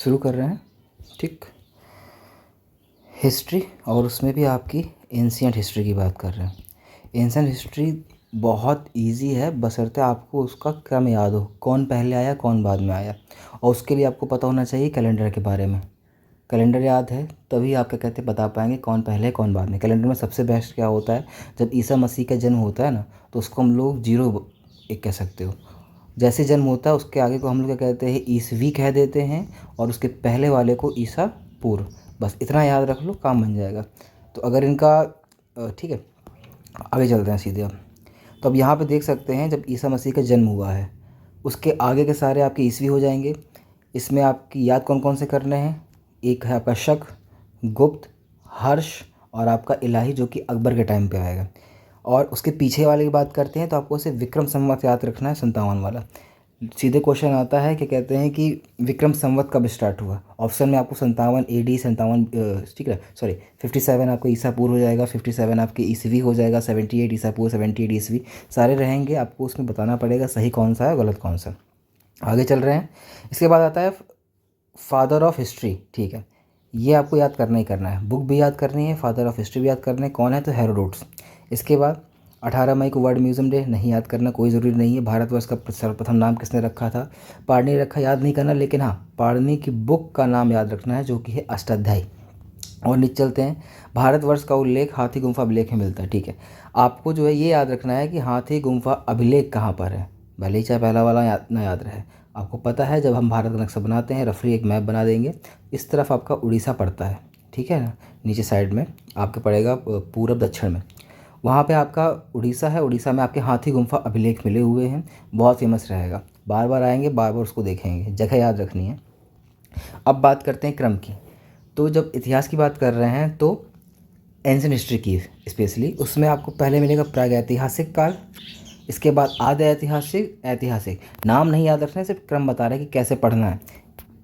शुरू कर रहे हैं। ठीक, हिस्ट्री, और उसमें भी आपकी एंशियंट हिस्ट्री की बात कर रहे हैं। एंशियंट हिस्ट्री बहुत इजी है, बशर्ते आपको उसका क्रम याद हो, कौन पहले आया कौन बाद में आया। और उसके लिए आपको पता होना चाहिए कैलेंडर के बारे में। कैलेंडर याद है तभी आप क्या कहते हैं बता पाएंगे कौन पहले है कौन बाद में। कैलेंडर में सबसे बेस्ट क्या होता है, जब ईसा मसीह का जन्म होता है ना, तो उसको हम लोग 01 कह सकते हो। जैसे जन्म होता है उसके आगे को हम लोग क्या कहते हैं, ईसवी कह देते हैं, और उसके पहले वाले को ईसा पूर्व। बस इतना याद रख लो, काम बन जाएगा। तो अगर इनका ठीक है, आगे चलते हैं सीधे अब। तो अब यहाँ पे देख सकते हैं जब ईसा मसीह का जन्म हुआ है, उसके आगे के सारे आपके ईस्वी हो जाएंगे। इसमें आपकी याद कौन कौन से करने हैं, एक है आपका शक, गुप्त, हर्ष, और आपका इलाही जो कि अकबर के टाइम पे आएगा। और उसके पीछे वाले की बात करते हैं तो आपको उसे विक्रम संवत याद रखना है, 57 वाला। सीधे क्वेश्चन आता है कि कहते हैं कि विक्रम संवत कब स्टार्ट हुआ। ऑप्शन में आपको 57 AD, 57 ठीक है, सॉरी 57 आपको ईसा पूर्व हो जाएगा, 57 आपके ईसवी हो जाएगा, 78 ईसा पूर्व, 78 ईसवी, सारे रहेंगे। आपको उसमें बताना पड़ेगा सही कौन सा है गलत कौन सा। आगे चल रहे हैं। इसके बाद आता है फादर ऑफ हिस्ट्री। ठीक है, ये आपको याद करना ही करना है, बुक भी याद करनी है, फादर ऑफ हिस्ट्री भी याद करना है। कौन है तो हेरोडोट्स। इसके बाद 18 मई को वर्ल्ड म्यूजियम डे, नहीं याद करना, कोई ज़रूरी नहीं है। भारतवर्ष का सर्वप्रथम नाम किसने रखा था, पाणिनि रखा, याद नहीं करना, लेकिन हाँ पाणिनि की बुक का नाम याद रखना है जो कि है अष्टाध्यायी। और नीचे चलते हैं। भारतवर्ष का उल्लेख हाथी गुम्फा अभिलेख में मिलता है। ठीक है, आपको जो है ये याद रखना है कि हाथी गुम्फा अभिलेख कहाँ पर है, भले ही चाहे पहला वाला ना याद रहे। आपको पता है जब हम भारत का नक्शा बनाते हैं, रफली एक मैप बना देंगे, इस तरफ आपका उड़ीसा पड़ता है, ठीक है ना, नीचे साइड में आपके पड़ेगा पूरब दक्षिण में, वहाँ पे आपका उड़ीसा है। उड़ीसा में आपके हाथी गुम्फा अभिलेख मिले हुए हैं, बहुत फेमस रहेगा, बार बार आएंगे, बार बार उसको देखेंगे, जगह याद रखनी है। अब बात करते हैं क्रम की। तो जब इतिहास की बात कर रहे हैं तो एंशिएंट हिस्ट्री की स्पेशली, उसमें आपको पहले मिलेगा प्रागैतिहासिक काल, इसके बाद आद्य ऐतिहासिक, ऐतिहासिक। नाम नहीं याद रखना है, सिर्फ क्रम बता रहे हैं कि कैसे पढ़ना है।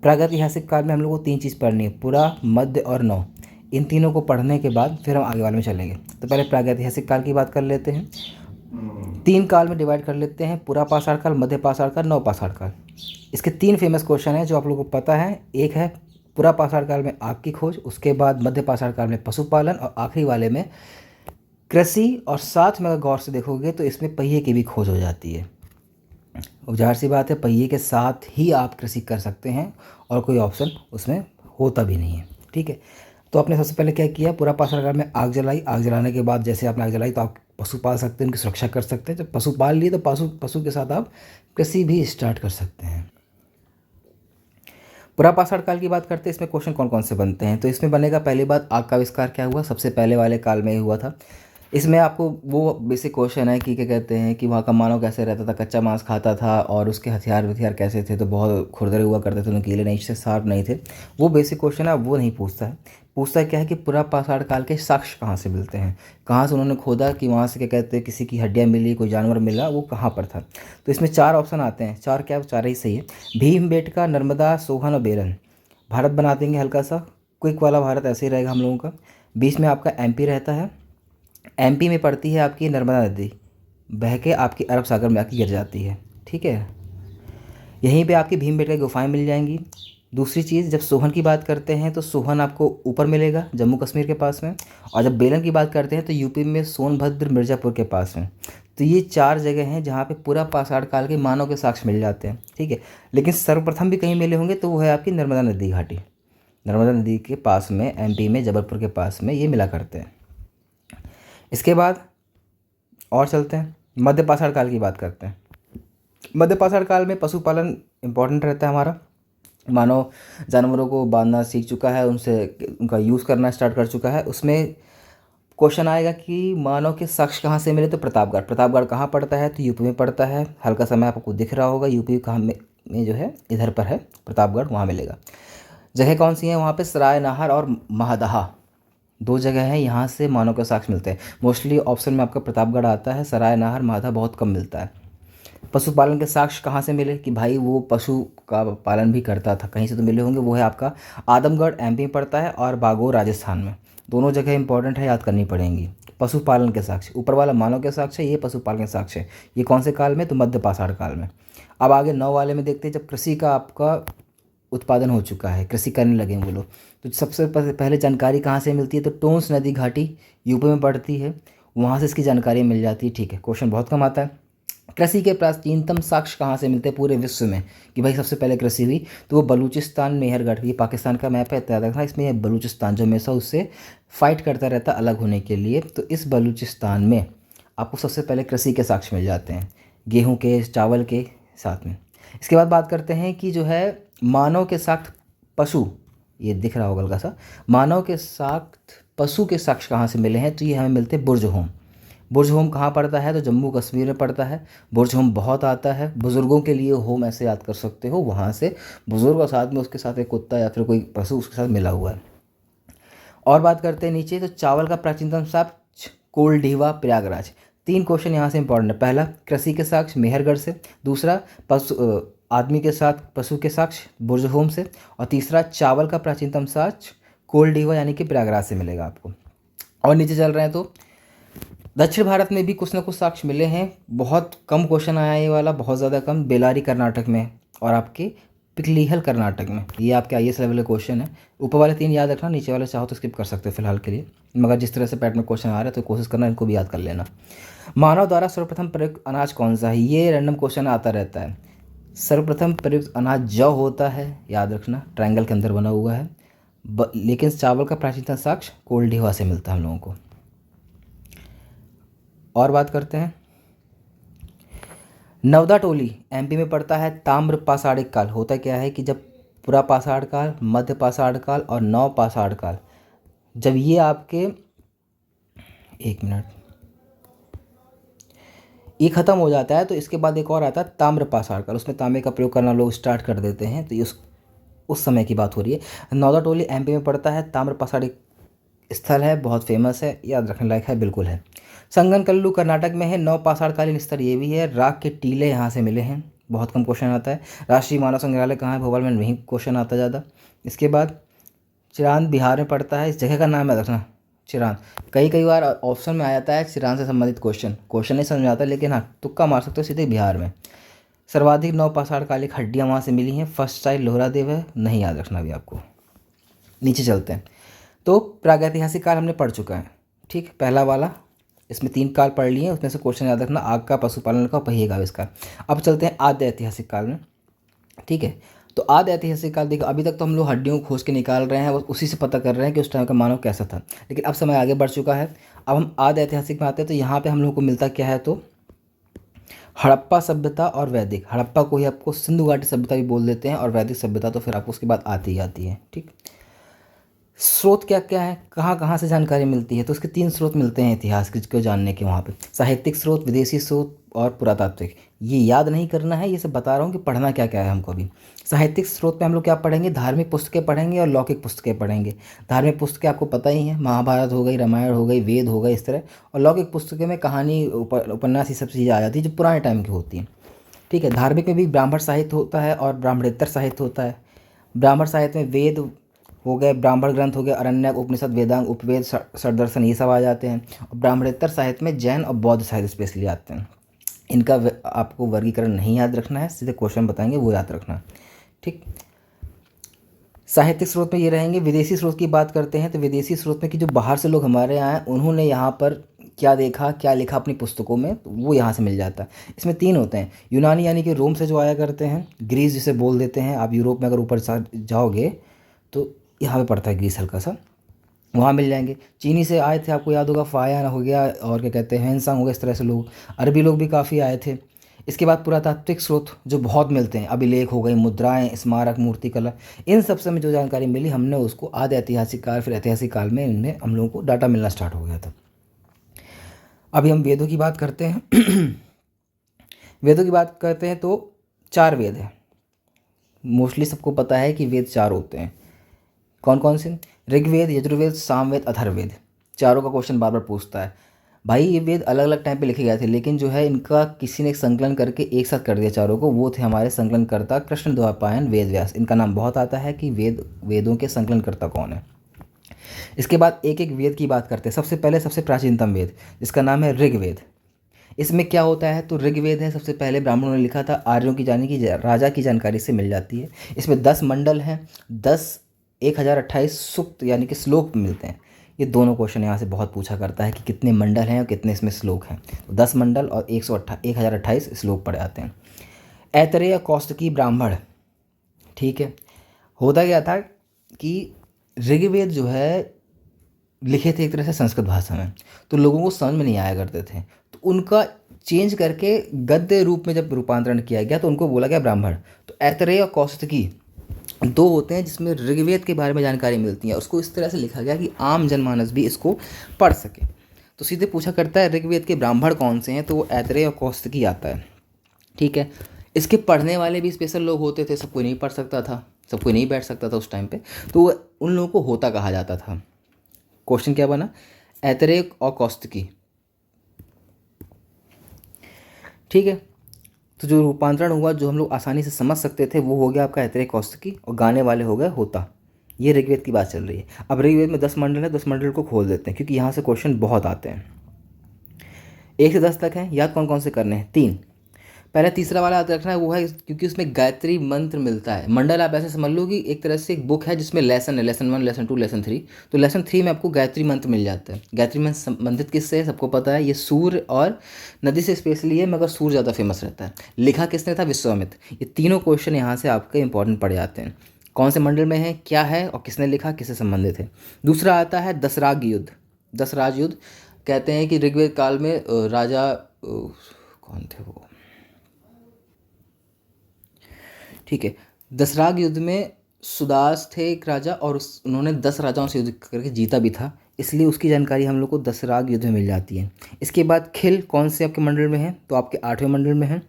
प्रागैतिहासिक काल में हम लोग को 3 चीज़ पढ़नी है, पुरा, मध्य और नव। इन तीनों को पढ़ने के बाद फिर हम आगे वाले में चलेंगे। तो पहले प्रागैतिहासिक काल की बात कर लेते हैं। 3 काल में डिवाइड कर लेते हैं, पुरा पाषाण काल, मध्य पाषाण काल, नव पाषाण काल। इसके 3 फेमस क्वेश्चन हैं जो आप लोगों को पता है। एक है पुरा पाषाण काल में आग की खोज, उसके बाद मध्य पाषाण काल में पशुपालन, और आखिरी वाले में कृषि। और साथ में अगर गौर से देखोगे तो इसमें पहिए की भी खोज हो जाती है। ज़ाहिर सी बात है, पहिए के साथ ही आप कृषि कर सकते हैं और कोई ऑप्शन उसमें होता भी नहीं है। ठीक है, तो आपने सबसे पहले क्या किया, पूरा पाषाण काल में आग जलाई। आग जलाने के बाद जैसे आपने आग जलाई तो आप पशु पाल सकते हैं, उनकी सुरक्षा कर सकते हैं। जब पशु पाल लिए तो पशु के साथ आप कृषि भी स्टार्ट कर सकते हैं। पूरा पाषाण काल की बात करते हैं, इसमें क्वेश्चन कौन कौन से बनते हैं। तो इसमें बनेगा पहली बात, आग का आविष्कार क्या हुआ, सबसे पहले वाले काल में ही हुआ था। इसमें आपको वो बेसिक क्वेश्चन है कि क्या कहते हैं कि वहाँ का मानव कैसे रहता था, कच्चा मांस खाता था, और उसके हथियार कैसे थे, तो बहुत खुरदरे हुआ करते थे, नुकीले नहीं थे, शार्प नहीं थे। वो बेसिक क्वेश्चन है, वो नहीं पूछता है। पूछता है क्या है कि पूरा पाषाण काल के साक्ष्य कहाँ से मिलते हैं, कहाँ से उन्होंने खोदा कि वहाँ से क्या कहते हैं किसी की हड्डियाँ मिली, कोई जानवर मिला, वो कहाँ पर था। तो इसमें 4 ऑप्शन आते हैं, 4 क्या, 4 ही सही है। भीमबेटका, नर्मदा, सोहन और बेरन। भारत बना देंगे हल्का सा क्विक वाला, भारत ऐसे ही रहेगा हम लोगों का। बीच में आपका MP रहता है। MP में पड़ती है आपकी नर्मदा नदी, बह के आपकी अरब सागर में आके गिर जाती है। ठीक है, यहीं पे आपकी भीमबेटका की गुफाएं मिल जाएंगी। दूसरी चीज़, जब सोहन की बात करते हैं तो सोहन आपको ऊपर मिलेगा जम्मू कश्मीर के पास में। और जब बेलन की बात करते हैं तो यूपी में सोनभद्र, मिर्ज़ापुर के पास में। तो ये 4 जगह हैं जहाँ पे पूरा पाषाण काल के मानव के साक्ष्य मिल जाते हैं। ठीक है, लेकिन सर्वप्रथम भी कहीं मिले होंगे तो वो है आपकी नर्मदा नदी घाटी। नर्मदा नदी के पास में, MP में, जबलपुर के पास में ये मिला करते हैं। इसके बाद और चलते हैं, मध्य पाषाण काल की बात करते हैं। मध्य पाषाण काल में पशुपालन इंपॉर्टेंट रहता है हमारा। मानव जानवरों को बांधना सीख चुका है, उनसे उनका यूज़ करना स्टार्ट कर चुका है। उसमें क्वेश्चन आएगा कि मानव के साक्ष्य कहाँ से मिले, तो प्रतापगढ़। प्रतापगढ़ कहाँ पड़ता है, तो यूपी में पड़ता है। हल्का समय आपको दिख रहा होगा, यूपी कहाँ में जो है इधर पर है प्रतापगढ़, वहाँ मिलेगा। जगह कौन सी है वहाँ पे, सराय नाहर और महादहा, 2 जगह हैं, यहाँ से मानव के साक्ष्य मिलते हैं। मोस्टली ऑप्शन में आपका प्रतापगढ़ आता है, सराय नाहर, महादहा बहुत कम मिलता है। पशुपालन के साक्ष्य कहाँ से मिले कि भाई वो पशु का पालन भी करता था, कहीं से तो मिले होंगे। वो है आपका आदमगढ़, MP में पड़ता है, और बागोर राजस्थान में। दोनों जगह इंपॉर्टेंट है, याद करनी पड़ेंगी। पशुपालन के साक्ष्य, ऊपर वाला मानव के साक्ष्य, ये पशुपालन के साक्ष्य। ये कौन से काल में, तो मध्य पाषाण काल में। अब आगे 9 वाले में देखते हैं, जब कृषि का आपका उत्पादन हो चुका है, कृषि करने लगे हैं वो लोग। तो सबसे पहले जानकारी कहाँ से मिलती है, तो टोंस नदी घाटी यूपी में पड़ती है, वहाँ से इसकी जानकारी मिल जाती है। ठीक है, क्वेश्चन बहुत कम आता है। कृषि के प्राचीनतम साक्ष्य कहाँ से मिलते हैं पूरे विश्व में, कि भाई सबसे पहले कृषि हुई, तो वो बलूचिस्तान मेहरगढ़, ये पाकिस्तान का मैप है, याद रखना। इसमें ये बलूचिस्तान जो हमेशा उससे फाइट करता रहता है अलग होने के लिए, तो इस बलूचिस्तान में आपको सबसे पहले कृषि के साक्ष्य मिल जाते हैं, गेहूँ के, चावल के साथ में। इसके बाद बात करते हैं कि जो है मानव के साथ पशु, ये दिख रहा होगा हल्का सा, मानव के साथ पशु के साक्ष्य कहाँ से मिले हैं, तो ये हमें मिलते हैं बुर्ज होम। बुर्ज होम कहाँ पड़ता है, तो जम्मू कश्मीर में पड़ता है। बुर्ज होम बहुत आता है, बुज़ुर्गों के लिए होम ऐसे याद कर सकते हो, वहाँ से बुज़ुर्ग और साथ में उसके साथ एक कुत्ता या फिर कोई पशु उसके साथ मिला हुआ है। और बात करते हैं नीचे, तो चावल का प्राचीनतम साक्ष्य कोलडीवा प्रयागराज। 3 क्वेश्चन यहाँ से इंपॉर्टेंट है। पहला कृषि के साक्ष्य मेहरगढ़ से, दूसरा आदमी के साथ पशु के साक्ष्य बुर्ज होम से, और तीसरा चावल का प्राचीनतम साक्ष्य कोलडीवा यानी कि प्रयागराज से मिलेगा आपको। और नीचे चल रहे हैं तो दक्षिण भारत में भी कुछ ना कुछ साक्ष्य मिले हैं। बहुत कम क्वेश्चन आया ये वाला, बहुत ज़्यादा कम। बेलारी कर्नाटक में और आपके पिकलीहल कर्नाटक में, ये आपके IAS लेवल के क्वेश्चन है। ऊपर वाले 3 याद रखना, नीचे वाले चाहो तो स्किप कर सकते हो फिलहाल के लिए, मगर जिस तरह से पैटर्न में क्वेश्चन आ रहा है तो कोशिश करना इनको भी याद कर लेना। मानव द्वारा सर्वप्रथम प्रयुक्त अनाज कौन सा है, ये रैंडम क्वेश्चन आता रहता है। सर्वप्रथम प्रयुक्त अनाज जौ होता है, याद रखना, ट्रायंगल के अंदर बना हुआ है। लेकिन चावल का प्राचीनतम साक्ष्य कोलडीवा से मिलता है हम लोगों को। और बात करते हैं, नवदा टोली MP में पड़ता है। ताम्र पाषाणिक काल होता क्या है कि जब पुरा पाषाण काल, मध्य पाषाण काल और नव पाषाण काल, जब ये आपके, एक मिनट, ये ख़त्म हो जाता है तो इसके बाद एक और आता है ताम्र पाषाण काल, उसमें तांबे का प्रयोग करना लोग स्टार्ट कर देते हैं। तो ये उस समय की बात हो रही है। नवदा टोली MP में पड़ता है, ताम्र पाषाणिक स्थल है, बहुत फेमस है, याद रखने लायक है, बिल्कुल है। संगनकल्लू कर्नाटक में है। नव पाषाणकालीन स्तर ये भी है। राग के टीले यहाँ से मिले हैं, बहुत कम क्वेश्चन आता है। राष्ट्रीय मानव संग्रहालय कहाँ है, भोपाल में, नहीं क्वेश्चन आता ज़्यादा। इसके बाद चिरांद बिहार में पड़ता है, इस जगह का नाम याद रखना, चिरांद। कई बार ऑप्शन में आ जाता है चिरांद से संबंधित क्वेश्चन नहीं समझ में आता, लेकिन हाँ तुक्का मार सकते हो, सीधे बिहार में। सर्वाधिक नव पाषाणकालिक हड्डियाँ वहाँ से मिली हैं। फर्स्ट साइड लोहरादेव है, नहीं याद रखना भी आपको। नीचे चलते हैं, तो प्रागैतिहासिक काल हमने पढ़ चुका है, ठीक, पहला वाला। इसमें 3 काल पढ़ लिए, उसमें से क्वेश्चन याद रखना, आग का, पशुपालन का, पहिए का आविष्कार। अब चलते हैं आद्य ऐतिहासिक काल में, ठीक है। तो आद्य ऐतिहासिक काल, देखो अभी तक तो हम लोग हड्डियों को खोज के निकाल रहे हैं, बस उसी से पता कर रहे हैं कि उस टाइम का मानव कैसा था, लेकिन अब समय आगे बढ़ चुका है। अब हम आद्य ऐतिहासिक में आते हैं, तो यहाँ पर हम लोग को मिलता क्या है, तो हड़प्पा सभ्यता और वैदिक। हड़प्पा को ही आपको सिंधु घाटी सभ्यता भी बोल देते हैं, और वैदिक सभ्यता तो फिर आपको उसके बाद आती ही आती है, ठीक। स्रोत क्या क्या है, कहाँ कहाँ से जानकारी मिलती है, तो उसके 3 स्रोत मिलते हैं इतिहास को जानने के वहाँ पे। साहित्यिक स्रोत, विदेशी स्रोत और पुरातात्विक। ये याद नहीं करना है, ये सब बता रहा हूँ कि पढ़ना क्या क्या है हमको अभी। साहित्यिक स्रोत में हम लोग क्या पढ़ेंगे, धार्मिक पुस्तकें पढ़ेंगे और लौकिक पुस्तकें पढ़ेंगे। धार्मिक पुस्तकें आपको पता ही है, महाभारत हो गई, रामायण हो गई, वेद हो गए, इस तरह। और लौकिक पुस्तकें में कहानी, उपन्यास, ये सब चीज़ें आ जाती है जो पुराने टाइम की होती हैं, ठीक है। धार्मिक में भी ब्राह्मण साहित्य होता है और ब्राह्मणेतर साहित्य होता है। ब्राह्मण साहित्य में वेद हो गए, ब्राह्मण ग्रंथ हो गए, अरण्यक, उपनिषद, वेदांग, उपवेद, षड्दर्शन, ये सब आ जाते हैं। और ब्राह्मणेतर साहित्य में जैन और बौद्ध साहित्य स्पेशली आते हैं। इनका आपको वर्गीकरण नहीं याद रखना है, सीधे क्वेश्चन बताएंगे वो याद रखना, ठीक। साहित्यिक स्रोत में ये रहेंगे। विदेशी स्रोत की बात करते हैं, तो विदेशी स्रोत में कि जो बाहर से लोग हमारे यहाँ आए, उन्होंने यहाँ पर क्या देखा, क्या लिखा अपनी पुस्तकों में, तो वो यहाँ से मिल जाता है। इसमें 3 होते हैं, यूनानी यानी कि रोम से जो आया करते हैं, ग्रीस जिसे बोल देते हैं। आप यूरोप में अगर ऊपर जाओगे तो यहाँ पे पड़ता है ग्रीस हल्का सा, वहाँ मिल जाएंगे। चीनी से आए थे, आपको याद होगा, फायान हो गया और क्या कहते हैं, हैंसांग हो गया, इस तरह से लोग, अरबी लोग भी काफ़ी आए थे। इसके बाद पुरातात्विक स्रोत जो बहुत मिलते हैं, अभिलेख हो गए, मुद्राएं, स्मारक, मूर्तिकला, इन सब से हमें जो जानकारी मिली, हमने उसको आद्य ऐतिहासिक काल, फिर ऐतिहासिक काल में इनमें हम लोगों को डाटा मिलना स्टार्ट हो गया था। अभी हम वेदों की बात करते हैं। वेदों की बात करते हैं तो 4 वेद हैं। मोस्टली सबको पता है कि वेद 4 होते हैं। कौन कौन से, ऋग्वेद, यजुर्वेद, सामवेद, अथर्ववेद। चारों का क्वेश्चन बार बार पूछता है। भाई ये वेद अलग अलग टाइम पे लिखे गए थे, लेकिन जो है इनका किसी ने संकलन करके एक साथ कर दिया चारों को। वो थे हमारे संकलनकर्ता कृष्णद्वैपायन वेद व्यास। इनका नाम बहुत आता है कि वेदों के संकलनकर्ता कौन है। इसके बाद एक एक वेद की बात करते हैं। सबसे पहले सबसे प्राचीनतम वेद, जिसका नाम है ऋग्वेद। इसमें क्या होता है, तो ऋग्वेद है, सबसे पहले ब्राह्मणों ने लिखा था, आर्यों की जाने की राजा की जानकारी से मिल जाती है। इसमें 10 मंडल हैं, 10 1028 सूक्त यानी कि श्लोक मिलते हैं। ये दोनों क्वेश्चन यहाँ से बहुत पूछा करता है कि कितने मंडल हैं और कितने इसमें श्लोक हैं। तो 10 मंडल और 1028 श्लोक पढ़े आते हैं। ऐतरेय कौस्तकी ब्राह्मण, ठीक है। होता क्या था कि ऋग्वेद जो है लिखे थे एक तरह से संस्कृत भाषा में, तो लोगों को समझ में नहीं आया करते थे, तो उनका चेंज करके गद्य रूप में जब रूपांतरण किया गया तो उनको बोला गया ब्राह्मण। तो ऐतरेय और कौस्तकी दो होते हैं जिसमें ऋग्वेद के बारे में जानकारी मिलती है, उसको इस तरह से लिखा गया कि आम जनमानस भी इसको पढ़ सके। तो सीधे पूछा करता है ऋग्वेद के ब्राह्मण कौन से हैं, तो वो ऐतरेय और कौस्तकी आता है, ठीक है। इसके पढ़ने वाले भी स्पेशल लोग होते थे, सब कोई नहीं पढ़ सकता था, सब कोई नहीं बैठ सकता था उस टाइम पे, तो उन लोगों को होता कहा जाता था। क्वेश्चन क्या बना, ऐतरेय और कौस्तकी, ठीक है। तो जो रूपांतरण हुआ जो हम लोग आसानी से समझ सकते थे वो हो गया आपका ऐतरेय कौस्तकी, और गाने वाले हो गए होता। ये ऋग्वेद की बात चल रही है। अब ऋग्वेद में 10 मंडल है, 10 मंडल को खोल देते हैं क्योंकि यहाँ से क्वेश्चन बहुत आते हैं। 1 से 10 तक हैं, याद कौन कौन से करने हैं, 3। पहले तीसरा वाला याद रखना है, वो है क्योंकि उसमें गायत्री मंत्र मिलता है। मंडल आप ऐसे समझ लो कि एक तरह से एक बुक है जिसमें लेसन है, लेसन 1, लेसन 2, लेसन 3। तो लेसन 3 में आपको गायत्री मंत्र मिल जाता है। गायत्री मंत्र संबंधित किससे है, सबको पता है, ये सूर्य और नदी से स्पेशली है, मगर सूर्य ज़्यादा फेमस रहता है। लिखा किसने था, विश्वामित्र। ये तीनों क्वेश्चन यहाँ से आपके इंपॉर्टेंट पड़ जाते हैं। कौन से मंडल में है, क्या है और किसने लिखा, किससे संबंधित है। दूसरा आता है दसराग युद्ध। दसराज युद्ध कहते हैं कि ऋग्वेद काल में राजा कौन थे वो, ठीक है। दसराग युद्ध में सुदास थे एक राजा, और उन्होंने 10 राजाओं से युद्ध करके जीता भी था, इसलिए उसकी जानकारी हम लोग को दसराग युद्ध में मिल जाती है। इसके बाद खिल कौन से आपके मंडल में है, तो आपके 8वें मंडल में है।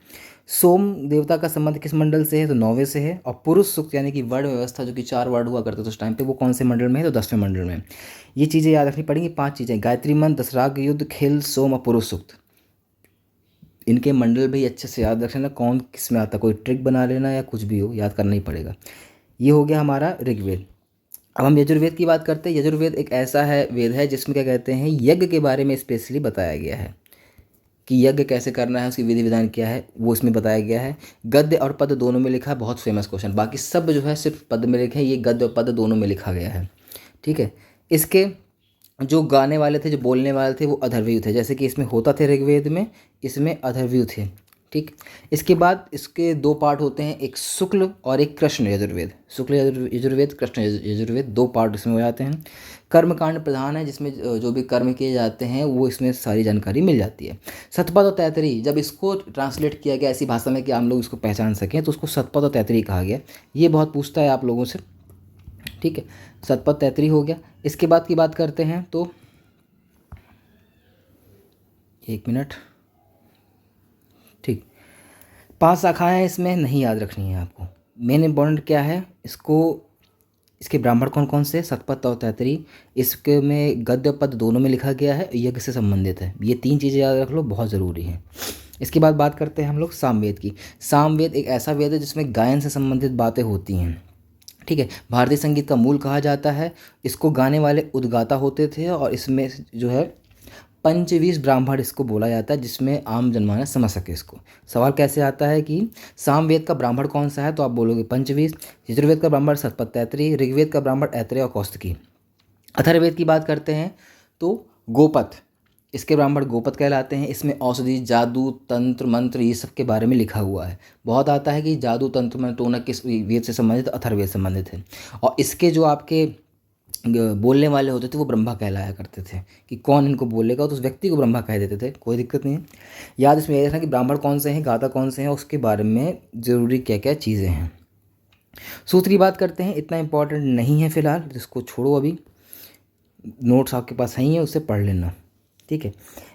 सोम देवता का संबंध किस मंडल से है, तो 9वें से है। और पुरुष सूक्त यानी कि वर्ण व्यवस्था जो कि 4 वर्ड हुआ करते थे उस टाइम पे, वो कौन से मंडल में है, तो 10वें मंडल में है। ये चीज़ें याद रखनी पड़ेंगी, 5 चीज़ें, गायत्री मंत्र, दसराग युद्ध, खिल, सोम और पुरुष सूक्त। इनके मंडल भी अच्छे से याद रख लेना, कौन किस में आता, कोई ट्रिक बना लेना या कुछ भी हो, याद करना ही पड़ेगा। ये हो गया हमारा ऋग्वेद। अब हम यजुर्वेद की बात करते हैं। यजुर्वेद एक ऐसा है वेद है जिसमें क्या कहते हैं, यज्ञ के बारे में स्पेशली बताया गया है कि यज्ञ कैसे करना है, उसकी विधि विधान क्या है, वो इसमें बताया गया है। गद्य और पद दोनों में लिखा है, बहुत फेमस क्वेश्चन। बाकी सब जो है सिर्फ पद में लिखे हैं, ये गद्य और पद दोनों में लिखा गया है, ठीक है। इसके जो गाने वाले थे, जो बोलने वाले थे, वो अथर्वयु थे। जैसे कि इसमें होता थे ऋग्वेद में, इसमें अथर्वयु थे, ठीक। इसके बाद इसके 2 पार्ट होते हैं, एक शुक्ल और एक कृष्ण यजुर्वेद। शुक्ल यजुर्वेद, कृष्ण यजुर्वेद, 2 पार्ट इसमें हो जाते हैं। कर्मकांड प्रधान है, जिसमें जो भी कर्म किए जाते हैं वो इसमें सारी जानकारी मिल जाती है। सतपथ और तैतरी, जब इसको ट्रांसलेट किया गया ऐसी भाषा में कि हम लोग इसको पहचान सकें, तो उसको सतपथ और तैतरी कहा गया। ये बहुत पूछता है आप लोगों से, ठीक है। सतपथ तैतरी हो गया। इसके बाद की बात करते हैं तो 1 मिनट, ठीक। 5 शाखाएं हैं, इसमें नहीं याद रखनी है आपको। मेन इंपॉर्टेंट क्या है, इसके ब्राह्मण कौन कौन से, सतपथ और तैतरी। इसके में गद्य पद दोनों में लिखा गया है, यज्ञ से संबंधित है। ये 3 चीज़ें याद रख लो, बहुत ज़रूरी है। इसके बाद बात करते हैं हम लोग सामवेद की। सामवेद एक ऐसा वेद है जिसमें गायन से संबंधित बातें होती हैं, ठीक है। भारतीय संगीत का मूल कहा जाता है। इसको गाने वाले उद्गाता होते थे, और इसमें जो है पंचवीस ब्राह्मण इसको बोला जाता है, जिसमें आम जनमानस समझ सके इसको। सवाल कैसे आता है कि सामवेद का ब्राह्मण कौन सा है, तो आप बोलोगे पंचवीस। यजुर्वेद का ब्राह्मण सतपथ तैतरी। ऋग्वेद का ब्राह्मण ऐतरेय और कौस्तकी। अथर्ववेद की बात करते हैं तो गोपथ, इसके ब्राह्मण गोपथ कहलाते हैं। इसमें औषधि, जादू, तंत्र, मंत्र, ये सब के बारे में लिखा हुआ है। बहुत आता है कि जादू, तंत्र, मंत्र टोनक किस वेद से संबंधित, अथर्ववेद संबंधित है। और इसके जो आपके बोलने वाले होते थे वो ब्रह्मा कहलाया करते थे, कि कौन इनको बोलेगा तो उस व्यक्ति को ब्रह्मा कह देते थे, कोई दिक्कत नहीं है। याद इसमें यह रखना कि ब्राह्मण कौन से हैं, गाता कौन से हैं, उसके बारे में ज़रूरी क्या क्या चीज़ें हैं। सूत्र की बात करते हैं, इतना इंपॉर्टेंट नहीं है फिलहाल, जिसको छोड़ो, अभी नोट्स आपके पास नहीं है, उससे पढ़ लेना, ठीक है।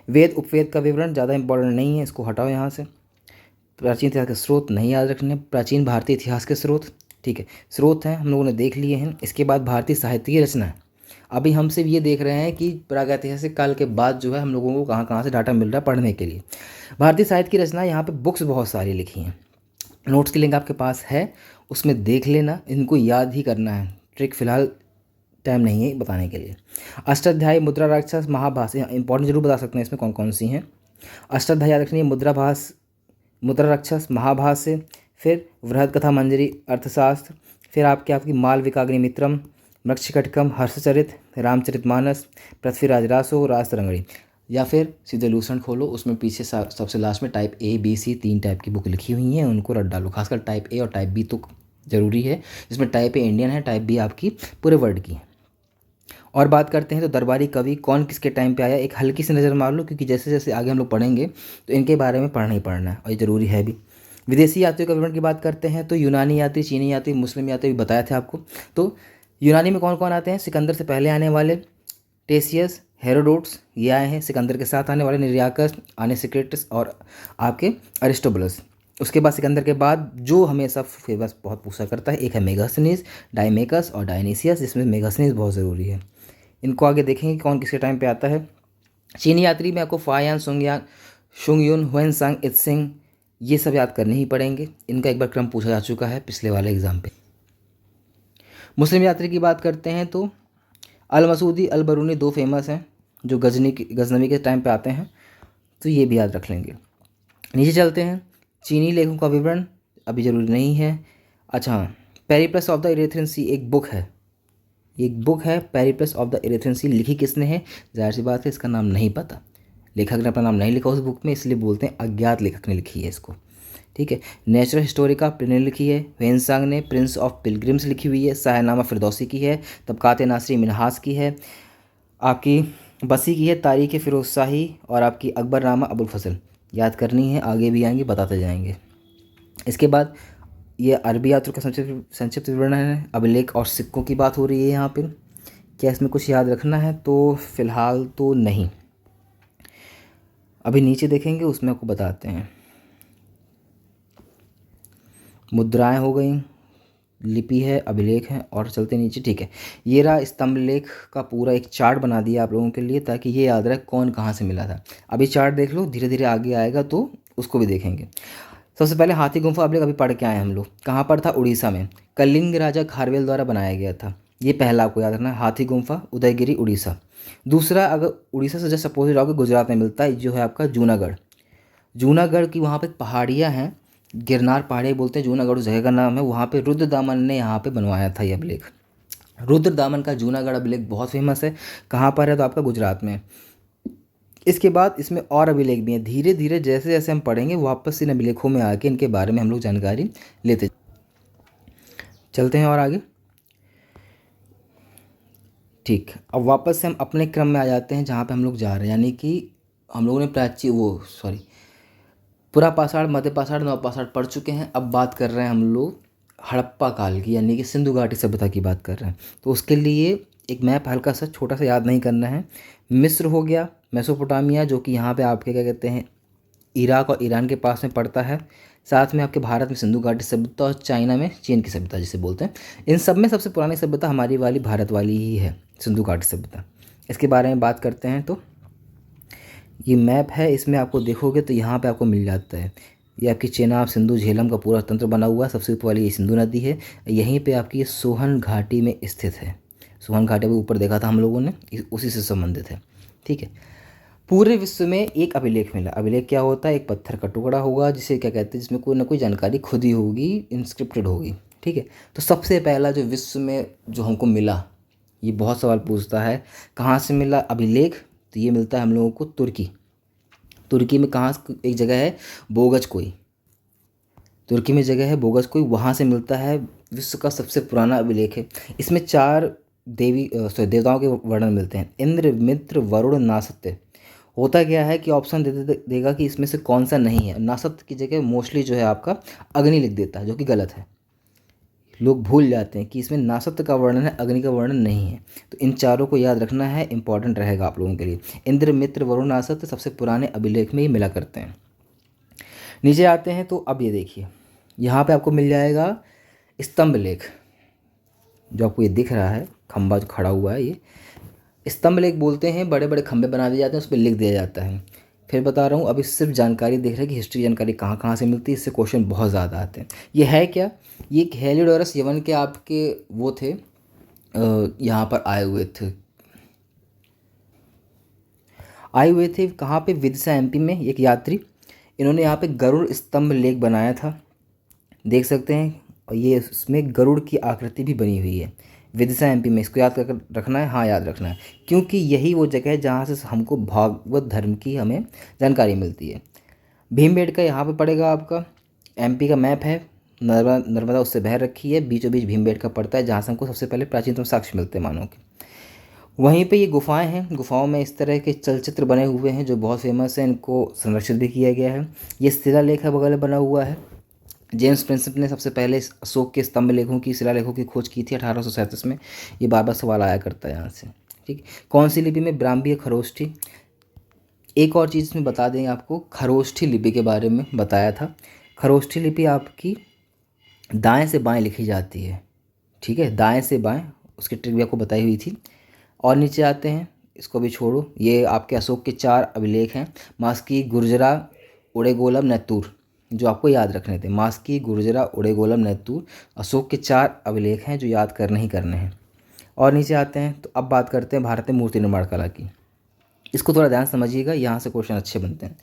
वेद उपवेद का विवरण ज़्यादा इंपॉर्टेंट नहीं है, इसको हटाओ यहाँ से। प्राचीन इतिहास के स्रोत नहीं याद रखने, प्राचीन भारतीय इतिहास के स्रोत, ठीक है। स्रोत हैं हम लोगों ने देख लिए हैं। इसके बाद भारतीय साहित्य की रचना है। अभी हम सिर्फ ये देख रहे हैं कि प्रागैतिहासिक काल के बाद जो है हम लोगों को कहाँ कहाँ से डाटा मिल रहा है पढ़ने के लिए। भारतीय साहित्य की रचना, यहाँ पे बुक्स बहुत सारी लिखी हैं। नोट्स की लिंक आपके पास है, उसमें देख लेना, इनको याद ही करना है। ट्रिक फिलहाल टाइम नहीं है बताने के लिए। अष्टाध्यायी, मुद्रा राक्षस, महाभाष्य इंपॉर्टेंट जरूर बता सकते हैं इसमें कौन कौन सी हैं। अष्टाध्यायी याद रखनी है, मुद्राभास, मुद्रा राक्षस, महाभाष्य, फिर वृहद कथा मंजरी अर्थशास्त्र, फिर आपकी मालविकाग्नि मित्रम, मृक्षकटकम, हर्षचरित, रामचरितमानस, पृथ्वीराज रासो, राजतरंगिणी। या फिर सीधे लूसेंट खोलो, उसमें पीछे सबसे लास्ट में type A B C 3 type की बुक लिखी हुई हैं, उनको रट डालो। खासकर टाइप ए और टाइप बी तो ज़रूरी है, जिसमें टाइप ए इंडियन है, टाइप बी आपकी पूरे वर्ल्ड की है। और बात करते हैं तो दरबारी कवि कौन किसके टाइम पे आया, एक हल्की सी नज़र मार लो, क्योंकि जैसे जैसे आगे हम लोग पढ़ेंगे तो इनके बारे में पढ़ना ही पढ़ना है और ये ज़रूरी है भी। विदेशी यात्रियों का विवरण की बात करते हैं तो यूनानी यात्री, चीनी यात्री, मुस्लिम यात्री भी बताया था आपको। तो यूनानी में कौन कौन आते हैं, सिकंदर से पहले आने वाले टेसियस, हेरोडोट्स ये आए हैं, सिकंदर के साथ आने वाले निर्याकस, आनेसिक्रेटस और आपके अरिस्टोबुलस। उसके बाद सिकंदर के बाद जो हमेशा फेमस बहुत पूछा करता है, एक है मेगास्थनीज, डायमेकस और डायनीसियस, जिसमें मेगास्थनीज बहुत ज़रूरी है। इनको आगे देखेंगे कौन किसके टाइम पे आता है। चीनी यात्री में आपको फायान, सुंगयान, शुंगयुन, हुएनसांग, इत्सिंग ये सब याद करने ही पड़ेंगे, इनका एक बार क्रम पूछा जा चुका है पिछले वाले एग्जाम पे। मुस्लिम यात्री की बात करते हैं तो अल मसूदी, अल बरूनी 2 फेमस हैं जो गजनवी के टाइम पे आते हैं, तो ये भी याद रख लेंगे। नीचे चलते हैं, चीनी लेखों का विवरण अभी ज़रूरी नहीं है। अच्छा, पेरिप्लस ऑफ द इरेथ्रियन सी एक बुक है, पेरिप्लस ऑफ द इरेथ्रियन सी, लिखी किसने है, जाहिर सी बात है इसका नाम नहीं पता, लेखक ने अपना नाम नहीं लिखा उस बुक में, इसलिए बोलते हैं अज्ञात लेखक ने लिखी है इसको। ठीक है, नेचुरल हिस्टोरिका प्लिनी ने लिखी है, वेनसांग ने प्रिंस ऑफ पिलग्रिम्स लिखी हुई है, शाहनामा फिरदौसी की है, तबकात नासरी मिनहास की है, आपकी बसी की है, तारीख फ़िरोज़ शाही और आपकी अकबरनामा अबुल फजल याद करनी है, आगे भी आएंगे बताते जाएंगे। इसके बाद ये अरबी यात्रियों का संक्षिप्त विवरण है, अभिलेख और सिक्कों की बात हो रही है यहाँ पे। क्या इसमें कुछ याद रखना है, तो फिलहाल तो नहीं, अभी नीचे देखेंगे उसमें आपको बताते हैं। मुद्राएं हो गई, लिपि है, अभिलेख है और चलते नीचे। ठीक है, ये रहा स्तंभ लेख का पूरा एक चार्ट बना दिया आप लोगों के लिए, ताकि ये याद रहे कौन कहाँ से मिला था। अभी चार्ट देख लो, धीरे धीरे आगे आएगा तो उसको भी देखेंगे। सबसे पहले हाथी गुम्फा अभिलेख अभी पढ़ के आए हम लोग, कहाँ पर था, उड़ीसा में, कलिंग राजा खारवेल द्वारा बनाया गया था। ये पहला आपको याद रखना है, हाथी गुम्फा, उदयगिरी, उड़ीसा। दूसरा, अगर उड़ीसा से जस्ट अपोजिट आओगे गुजरात में मिलता है, जो है आपका जूनागढ़। जूनागढ़ की वहाँ पे पहाड़ियाँ हैं, गिरनार पहाड़ियाँ बोलते हैं, जूनागढ़ उस जगह का नाम है, वहाँ पे रुद्रदामन ने यहाँ पे बनवाया था ये अभिलेख। रुद्रदामन का जूनागढ़ अभिलेख बहुत फेमस है, कहाँ पर है, तो आपका गुजरात में। इसके बाद इसमें और अभिलेख भी हैं, धीरे धीरे जैसे जैसे हम पढ़ेंगे वापस इन अभिलेखों में आके इनके बारे में हम लोग जानकारी लेते चलते हैं और आगे। ठीक, अब वापस से हम अपने क्रम में आ जाते हैं जहाँ पे हम लोग जा रहे हैं, यानी कि हम लोगों ने पुरा पाषाण, मध्य पाषाण, नव पाषाण पढ़ चुके हैं। अब बात कर रहे हैं हम लोग हड़प्पा काल की, यानी कि सिंधु घाटी सभ्यता की बात कर रहे हैं। तो उसके लिए एक मैप हल्का सा छोटा सा याद नहीं करना है। मिस्र हो गया, मेसोपोटामिया जो कि यहाँ पे आपके क्या कहते हैं इराक और ईरान के पास में पड़ता है, साथ में आपके भारत में सिंधु घाटी सभ्यता और चाइना में चीन की सभ्यता जिसे बोलते हैं। इन सब में सबसे पुरानी सभ्यता हमारी वाली भारत वाली ही है, सिंधु घाटी सभ्यता। इसके बारे में बात करते हैं तो ये मैप है, इसमें आपको देखोगे तो यहाँ पे आपको मिल जाता है, ये आपकी चेनाब, सिंधु, झेलम का पूरा तंत्र बना हुआ है। सबसे ऊपर वाली ये सिंधु नदी है, यहीं पे आपकी ये सोहन घाटी में स्थित है। सोहन घाटी में ऊपर देखा था हम लोगों ने, उसी से संबंधित है। ठीक है, पूरे विश्व में एक अभिलेख मिला। अभिलेख क्या होता है, एक पत्थर का टुकड़ा होगा जिसे क्या कहते हैं, जिसमें कोई ना कोई जानकारी खुदी होगी, इंस्क्रिप्टेड होगी। ठीक है, तो सबसे पहला जो विश्व में जो हमको मिला, ये बहुत सवाल पूछता है कहाँ से मिला अभिलेख, तो ये मिलता है हम लोगों को तुर्की में। कहाँ, एक जगह है बोगज कोई, तुर्की में जगह है बोगज कोई, वहाँ से मिलता है विश्व का सबसे पुराना अभिलेख है। इसमें 4 देवताओं के वर्णन मिलते हैं, इंद्र, मित्र, वरुण, नासत्य। होता क्या है कि ऑप्शन देगा कि इसमें से कौन सा नहीं है, नासत्य की जगह मोस्टली जो है आपका अग्नि लिख देता है, जो कि गलत है। लोग भूल जाते हैं कि इसमें नासत्य का वर्णन है, अग्नि का वर्णन नहीं है। तो इन चारों को याद रखना है, इंपॉर्टेंट रहेगा आप लोगों के लिए। इंद्र, मित्र, वरुण, नासत्य सबसे पुराने अभिलेख में ही मिला करते हैं। नीचे आते हैं तो अब ये देखिए, यहाँ पे आपको मिल जाएगा स्तंभ लेख, जो आपको ये दिख रहा है खंबा जो खड़ा हुआ है, ये स्तंभ लेख बोलते हैं। बड़े बड़े खंबे बना दिए जाते हैं, उस पर लिख दिया जाता है। फिर बता रहा हूँ, अभी सिर्फ जानकारी देख रहे हैं कि हिस्ट्री जानकारी कहाँ कहाँ से मिलती है, इससे क्वेश्चन बहुत ज़्यादा आते हैं। ये है क्या, ये हेलियोडोरस यवन के आपके वो थे, यहाँ पर आए हुए थे। आए हुए थे कहाँ पे, विदिशा एमपी में, एक यात्री। इन्होंने यहाँ पे गरुड़ स्तंभ लेख बनाया था, देख सकते हैं। और ये इसमें गरुड़ की आकृति भी बनी हुई है, विदिशा एमपी में। इसको याद कर रखना है, हाँ याद रखना है, क्योंकि यही वो जगह है जहाँ से हमको भागवत धर्म की हमें जानकारी मिलती है। भीमबेटका यहाँ पे पड़ेगा आपका, एमपी का मैप है, नर्मदा उससे बह रखी है, बीचों बीच भीमबेटका पड़ता है, जहाँ से हमको सबसे पहले प्राचीनतम साक्ष्य मिलते हैं मानव के। वहीं पे ये गुफाएं हैं, गुफाओं में इस तरह के चलचित्र बने हुए हैं जो बहुत फेमस हैं, इनको संरक्षित भी किया गया है। ये शिलालेख है बगल में बना हुआ है। जेम्स प्रिंसेप ने सबसे पहले अशोक के स्तंभ लेखों की, शिलालेखों की खोज की थी 1837 में। ये बार बार सवाल आया करता है यहाँ से, ठीक। कौन सी लिपि में? ब्राह्मी खरोष्ठी। एक और चीज़ इसमें बता दें आपको, खरोष्ठी लिपि के बारे में बताया था। खरोष्ठी लिपि आपकी दाएं से बाएं लिखी जाती है, ठीक है, दाएं से बाएं, उसकी ट्रिक भी आपको बताई हुई थी। और नीचे आते हैं, इसको भी छोड़ो, ये आपके अशोक के 4 अभिलेख हैं, मास्की, गुर्जरा, उड़ेगोलम, नैत्तूर, जो आपको याद रखने थे। मास्की, गुर्जरा, उड़ेगोलम, नैत्तूर अशोक के 4 अभिलेख हैं जो याद करने ही करने हैं। और नीचे आते हैं तो अब बात करते हैं भारत में मूर्ति निर्माण कला की। इसको थोड़ा ध्यान समझिएगा, यहाँ से क्वेश्चन अच्छे बनते हैं।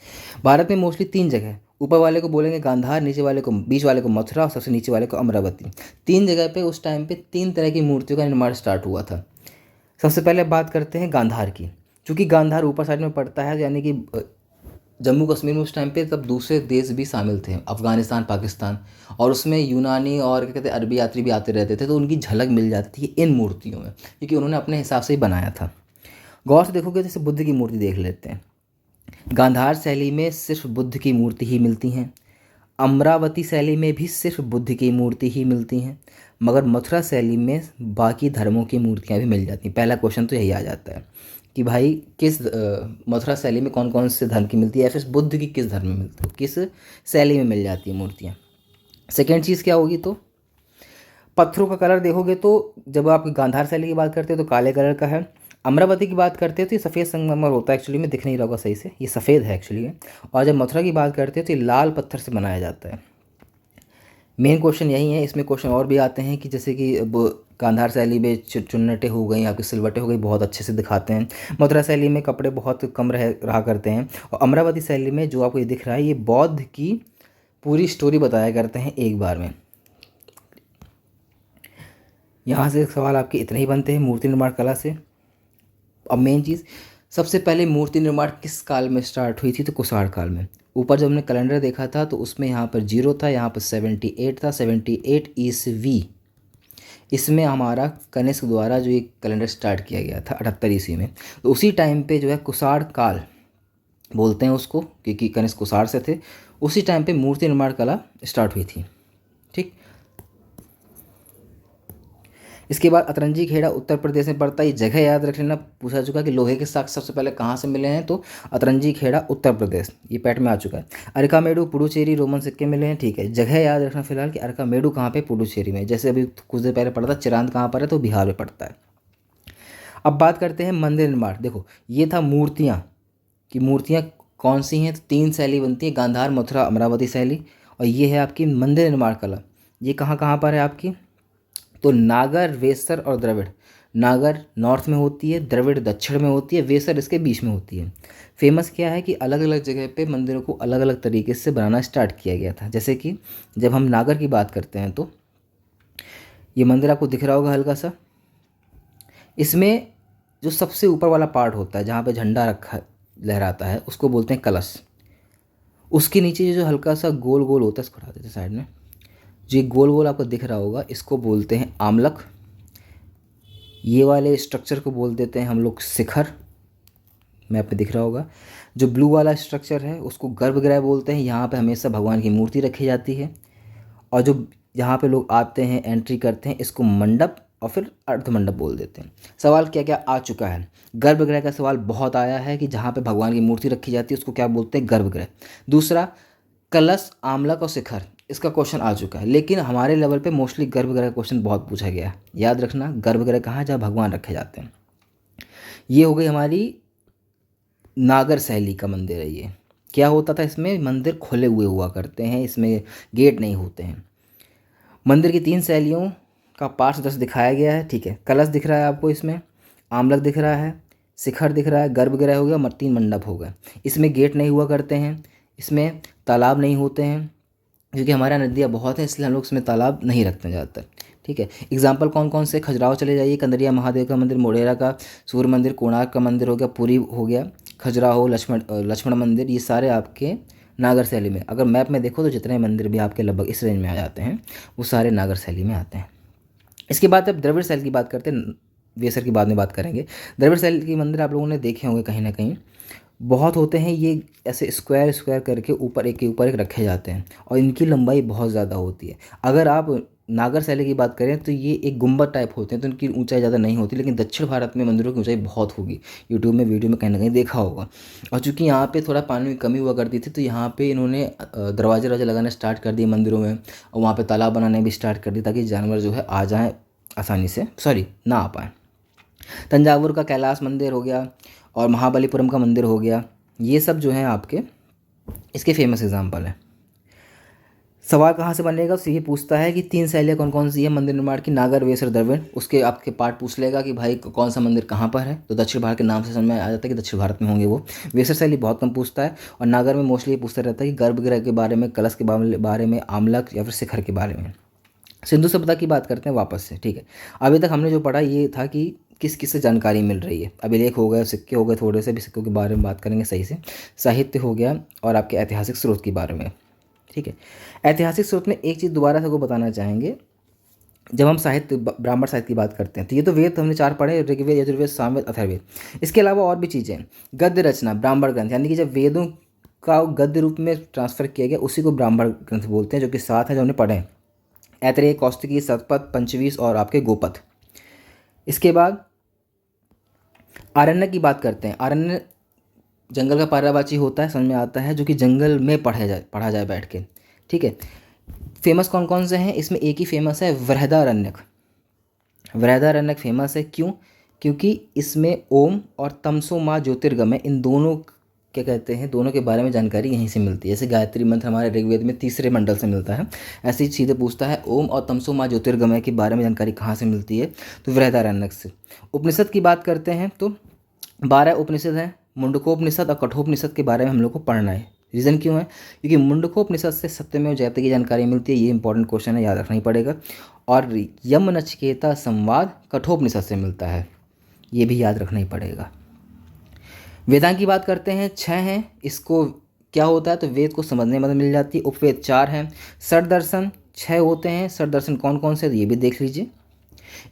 भारत में मोस्टली 3 जगह, ऊपर वाले को बोलेंगे गांधार, नीचे वाले को, बीच वाले को मथुरा और सबसे नीचे वाले को अमरावती। 3 जगह पे उस टाइम पे 3 तरह की मूर्तियों का निर्माण स्टार्ट हुआ था। सबसे पहले बात करते हैं गांधार की। चूँकि गांधार ऊपर साइड में पड़ता है, यानी कि जम्मू कश्मीर में उस टाइम पे तब दूसरे देश भी शामिल थे, अफ़गानिस्तान, पाकिस्तान, और उसमें यूनानी और क्या कहते हैं अरबी यात्री भी आते रहते थे, तो उनकी झलक मिल जाती थी इन मूर्तियों में, क्योंकि उन्होंने अपने हिसाब से ही बनाया था। गौर से देखोगे, जैसे बुद्ध की मूर्ति देख लेते हैं, गांधार शैली में सिर्फ बुद्ध की मूर्ति ही मिलती हैं, अमरावती शैली में भी सिर्फ बुद्ध की मूर्ति ही मिलती हैं, मगर मथुरा शैली में बाकी धर्मों की मूर्तियाँ भी मिल जाती हैं। पहला क्वेश्चन तो यही आ जाता है कि भाई किस मथुरा शैली में कौन कौन से धर्म की मिलती है, या फिर बुद्ध की किस धर्म में मिलती है, किस शैली में मिल जाती है मूर्तियाँ। सेकेंड चीज़ क्या होगी, तो पत्थरों का कलर देखोगे तो जब आप गांधार शैली की बात करते हो तो काले कलर का है, अमरावती की बात करते हो तो ये सफ़ेद संगमरमर होता है, एक्चुअली में दिख नहीं रहा होगा सही से, ये सफ़ेद है एक्चुअली में। और जब मथुरा की बात करते हो तो ये लाल पत्थर से बनाया जाता है। मेन क्वेश्चन यही है। इसमें क्वेश्चन और भी आते हैं कि जैसे कि अब गांधार शैली में चुन्नटें हो गई, आपकी सिलवटें हो गई, बहुत अच्छे से दिखाते हैं। मथुरा शैली में कपड़े बहुत कम रहा करते हैं। और अमरावती शैली में जो आपको ये दिख रहा है, ये बौद्ध की पूरी स्टोरी बताया करते हैं एक बार में। यहाँ से सवाल आपके इतने ही बनते हैं मूर्ति निर्माण कला से। अब मेन चीज़, सबसे पहले मूर्ति निर्माण किस काल में स्टार्ट हुई थी, तो कुषाण काल में। ऊपर जब हमने कैलेंडर देखा था तो उसमें यहाँ पर 0 था, यहाँ पर 78 था, 78 ईस्वी। इसमें हमारा कनिष्क द्वारा जो एक कैलेंडर स्टार्ट किया गया था 78 ईस्वी में, तो उसी टाइम पे जो है कुषाण काल बोलते हैं उसको, क्योंकि कनिष्क कुषाण से थे। उसी टाइम पे मूर्ति निर्माण कला स्टार्ट हुई थी, ठीक। इसके बाद अतरंजी खेड़ा उत्तर प्रदेश में पड़ता है। ये जगह याद रख लेना, पूछा चुका कि लोहे के साक्ष्य सबसे पहले कहाँ से मिले हैं, तो अतरंजी खेड़ा उत्तर प्रदेश, ये पैट में आ चुका है। अरकामेडू पुडुचेरी रोमन सिक्के मिले हैं, ठीक है। जगह याद रखना फिलहाल कि अरकामेडू कहाँ पे, पुडुचेरी में। जैसे अभी कुछ देर पहले पढ़ा था चिरांद कहाँ पर है, तो बिहार में पड़ता है। अब बात करते हैं मंदिर निर्माण। देखो ये था मूर्तियाँ कि मूर्तियाँ कौन सी हैं, तो 3 शैली बनती है, गांधार, मथुरा, अमरावती शैली। और ये है आपकी मंदिर निर्माण कला। ये कहाँ कहाँ पर है आपकी, तो नागर, वेसर और द्रविड़। नागर नॉर्थ में होती है, द्रविड़ दक्षिण में होती है, वेसर इसके बीच में होती है। फेमस क्या है कि अलग अलग जगह पे मंदिरों को अलग अलग तरीके से बनाना स्टार्ट किया गया था। जैसे कि जब हम नागर की बात करते हैं तो ये मंदिर आपको दिख रहा होगा हल्का सा। इसमें जो सबसे ऊपर वाला पार्ट होता है जहाँ पे झंडा रखा लहराता है उसको बोलते हैं कलश। उसके नीचे जो हल्का सा गोल गोल होता है, इसको हटा देते हैं साइड में, जो ये गोल गोल आपको दिख रहा होगा इसको बोलते हैं आमलक। ये वाले स्ट्रक्चर को बोल देते हैं हम लोग शिखर, मैप पे दिख रहा होगा। जो ब्लू वाला स्ट्रक्चर है उसको गर्भगृह बोलते हैं, यहाँ पे हमेशा भगवान की मूर्ति रखी जाती है। और जो यहाँ पे लोग आते हैं, एंट्री करते हैं, इसको मंडप और फिर अर्ध मंडप बोल देते हैं। सवाल क्या क्या आ चुका है, गर्भगृह का सवाल बहुत आया है कि जहाँ पे भगवान की मूर्ति रखी जाती है उसको क्या बोलते हैं, गर्भगृह। दूसरा कलश, आमलक और शिखर, इसका क्वेश्चन आ चुका है। लेकिन हमारे लेवल पे मोस्टली गर्भगृह का क्वेश्चन बहुत पूछा गया है। याद रखना गर्भगृह कहाँ है, जहाँ भगवान रखे जाते हैं। ये हो गई हमारी नागर शैली का मंदिर है। ये क्या होता था, इसमें मंदिर खुले हुए हुआ करते हैं, इसमें गेट नहीं होते हैं। मंदिर की 3 शैलियों का पार्ट्स 10 दिखाया गया है, ठीक है। कलश दिख रहा है आपको, इसमें आमलक दिख रहा है, शिखर दिख रहा है, गर्भगृह हो गया, 3 मंडप हो गए। इसमें गेट नहीं हुआ करते हैं, इसमें तालाब नहीं होते हैं, क्योंकि हमारे यहाँ नदियाँ बहुत हैं, इसलिए हम लोग इसमें तालाब नहीं रखते हैं ज़्यादातर। ठीक है, एग्जाम्पल कौन कौन से, खजुराहो चले जाइए, कंदरिया महादेव का मंदिर, मोढेरा का सूर्य मंदिर, कोणार्क का मंदिर हो गया, पुरी हो गया, खजुराहो, लक्ष्मण मंदिर, ये सारे आपके नागर शैली में। अगर मैप में देखो तो जितने मंदिर भी आपके लगभग इस रेंज में आ जाते हैं वो सारे नागर शैली में आते हैं। इसके बाद अब द्रविड़ शैली की बात करते हैं, वेसर की बाद में बात करेंगे। द्रविड़ शैली के मंदिर आप लोगों ने देखे होंगे कहीं ना कहीं, बहुत होते हैं, ये ऐसे स्क्वायर स्क्वायर करके ऊपर एक के ऊपर एक रखे जाते हैं और इनकी लंबाई बहुत ज़्यादा होती है। अगर आप नागर शैली की बात करें तो ये एक गुंबद टाइप होते हैं, तो इनकी ऊंचाई ज़्यादा नहीं होती, लेकिन दक्षिण भारत में मंदिरों की ऊंचाई बहुत होगी। यूट्यूब में वीडियो में कहीं ना कहीं देखा होगा। और चूंकि यहाँ पे थोड़ा पानी की कमी हुआ करती थी, तो यहाँ पे इन्होंने दरवाजे वरवाजे लगाने स्टार्ट कर दिए मंदिरों में, और वहाँ पे तालाब बनाने भी स्टार्ट कर दिए ताकि जानवर जो है आ जाएँ आसानी से, ना आ पाएँ। तंजावुर का कैलाश मंदिर हो गया और महाबलीपुरम का मंदिर हो गया, ये सब जो हैं आपके इसके फेमस एग्जाम्पल हैं। सवाल कहाँ से बनेगा, उससे ये पूछता है कि 3 शैलियाँ कौन कौन सी है मंदिर निर्माण की, नागर, वेसर, द्रविड़। उसके आपके पार्ट पूछ लेगा कि भाई कौन सा मंदिर कहाँ पर है, तो दक्षिण भारत के नाम से समझ में आ जाता है कि दक्षिण भारत में होंगे वो। वेसर शैली बहुत कम पूछता है, और नागर में मोस्टली ये पूछता रहता है कि गर्भगृह के बारे में, कलश के बारे में, आमलक या फिर शिखर के बारे में। सिंधु सभ्यता की बात करते हैं वापस से। ठीक है, अभी तक हमने जो पढ़ा ये था कि किस किस से जानकारी मिल रही है। अभिलेख हो गए, सिक्के हो गए, थोड़े से भी सिक्कों के बारे में बात करेंगे सही से, साहित्य हो गया और आपके ऐतिहासिक स्रोत के बारे में। ठीक है, ऐतिहासिक स्रोत में एक चीज़ दोबारा से को बताना चाहेंगे, जब हम साहित्य, ब्राह्मण साहित्य की बात करते हैं, तो ये तो वेद हमने 4 पढ़े, ऋग्वेद, यजुर्वेद, सामवेद, अथर्ववेद। इसके अलावा और भी चीज़ें हैं। गद्य रचना, ब्राह्मण ग्रंथ, यानी कि जब वेदों का गद्य रूप में ट्रांसफर किया गया उसी को ब्राह्मण ग्रंथ बोलते हैं, जो कि 7 है जो हमने पढ़े हैं, ऐतरेय, कौस्तिकी, शतपथ, पंचवीस और आपके गोपथ। इसके बाद आरण्य की बात करते हैं। आरण्य जंगल का पर्यायवाची होता है, समझ में आता है, जो कि जंगल में पढ़ा जाए बैठ के। ठीक है, फेमस कौन कौन से हैं, इसमें एक ही फेमस है, वृहदारण्यक। वृहदारण्यक फेमस है, क्यों? क्योंकि इसमें ओम और तमसो माँ ज्योतिर्गमय, इन दोनों क्या कहते हैं, दोनों के बारे में जानकारी यहीं से मिलती है। जैसे गायत्री मंत्र हमारे ऋग्वेद में 3रे मंडल से मिलता है, ऐसे ही सीधे पूछता है ओम और तमसो माँ ज्योतिर्गमय के बारे में जानकारी कहाँ से मिलती है, तो वृहदारण्यक से। उपनिषद की बात करते हैं तो 12 उपनिषद हैं, मुंडकोपनिषद और कठोपनिषद के बारे में हम लोग को पढ़ना है। रीज़न क्यों है? क्योंकि मुंडकोपनिषद से सत्यमेव जयते की जानकारी मिलती है, ये इंपॉर्टेंट क्वेश्चन है, याद रखना ही पड़ेगा। और यम नचिकेता संवाद कठोपनिषद से मिलता है, ये भी याद रखना ही पड़ेगा। वेदांग की बात करते हैं, 6 हैं। इसको क्या होता है, तो वेद को समझने में मदद मिल जाती है। उपवेद 4 हैं। षड दर्शन 6 होते हैं। षड दर्शन कौन कौन से, तो ये भी देख लीजिए।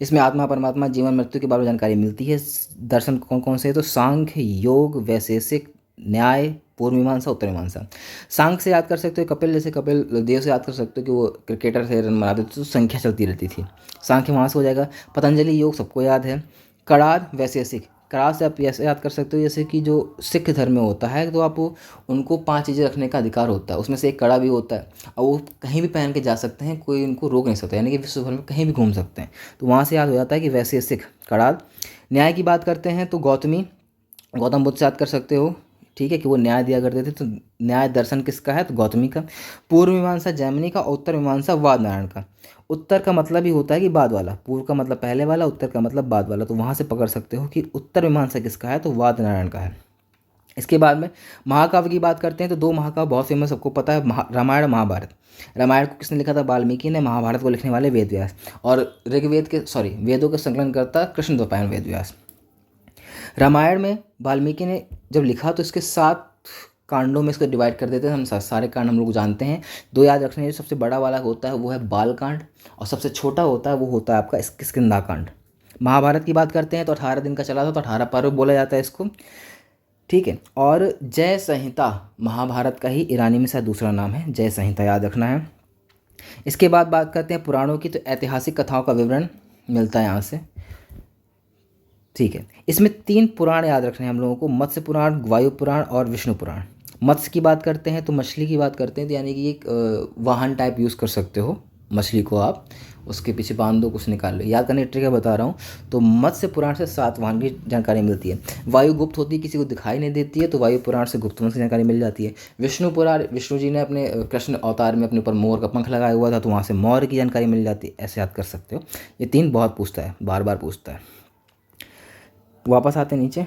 इसमें आत्मा, परमात्मा, जीवन, मृत्यु के बारे में जानकारी मिलती है। दर्शन कौन कौन से है, तो सांख्य, योग, वैशेषिक, न्याय, पूर्व मीमांसा, उत्तर मीमांसा। सांख्य से याद कर सकते हो कपिल, जैसे कपिल देव से याद कर सकते हो कि वो क्रिकेटर थे, रन बनाते थे, तो संख्या चलती रहती थी, सांख्य वहाँ से हो जाएगा। पतंजलि योग सबको याद है। कड़ाद, वैशेषिक, कड़ाद से आप ऐसे याद कर सकते हो जैसे कि जो सिख धर्म में होता है, तो आप उनको 5 चीज़ें रखने का अधिकार होता है, उसमें से एक कड़ा भी होता है, और वो कहीं भी पहन के जा सकते हैं, कोई उनको रोक नहीं सकता, यानी कि विश्व भर में कहीं भी घूम सकते हैं। तो वहाँ से याद हो जाता है कि वैशेषिक, कड़ाद। न्याय की बात करते हैं तो गौतम बुद्ध से याद कर सकते हो। ठीक है, कि वो न्याय दिया करते थे, तो न्याय दर्शन किसका है, तो गौतमी का। पूर्व मीमांसा जैमिनी का, और उत्तर मीमांसा वाद नारायण का। उत्तर का मतलब ही होता है कि बाद वाला, पूर्व का मतलब पहले वाला, उत्तर का मतलब बाद वाला, तो वहाँ से पकड़ सकते हो कि उत्तर मीमांसा किसका है, तो वाद नारायण का है। इसके बाद में महाकाव्य की बात करते हैं तो 2 महाकाव्य बहुत फेमस, सबको पता है, रामायण और महाभारत। रामायण को किसने लिखा था, वाल्मीकि ने। महाभारत को लिखने वाले वेद व्यास, और वेदों के संकलन करता कृष्णद्वैपायन वेद व्यास। रामायण में वाल्मीकि ने जब लिखा तो इसके 7 कांडों में इसको डिवाइड कर देते हैं। हम सारे कांड हम लोग जानते हैं, 2 याद रखने हैं। सबसे बड़ा वाला होता है वो है बाल कांड, और सबसे छोटा होता है वो होता है आपका किष्किंधा कांड। महाभारत की बात करते हैं तो 18 दिन का चला था, तो 18 पर्व बोला जाता है इसको। ठीक है, और जय संहिता महाभारत का ही ईरानी में शायद दूसरा नाम है, जय संहिता याद रखना है। इसके बाद बात करते हैं पुराणों की, तो ऐतिहासिक कथाओं का विवरण मिलता है यहाँ से। ठीक है, इसमें 3 पुराण याद रखने हैं हम लोगों को, मत्स्य पुराण, वायु पुराण और विष्णु पुराण। मत्स्य की बात करते हैं तो मछली की बात करते हैं, तो यानी कि एक वाहन टाइप यूज़ कर सकते हो मछली को, आप उसके पीछे बांध दो, कुछ निकाल लो, याद करने की ट्रिक बता रहा हूँ। तो मत्स्य पुराण से 7 वाहन की जानकारी मिलती है। वायु गुप्त होती है, किसी को दिखाई नहीं देती है, तो वायु पुराण से गुप्त वंश की जानकारी मिल जाती है। विष्णु पुराण, विष्णु जी ने अपने कृष्ण अवतार में अपने ऊपर मोर का पंख लगाया हुआ था, तो वहाँ से मोर की जानकारी मिल जाती है, ऐसे याद कर सकते हो। ये 3 बहुत पूछता है, बार बार पूछता है। वापस आते नीचे,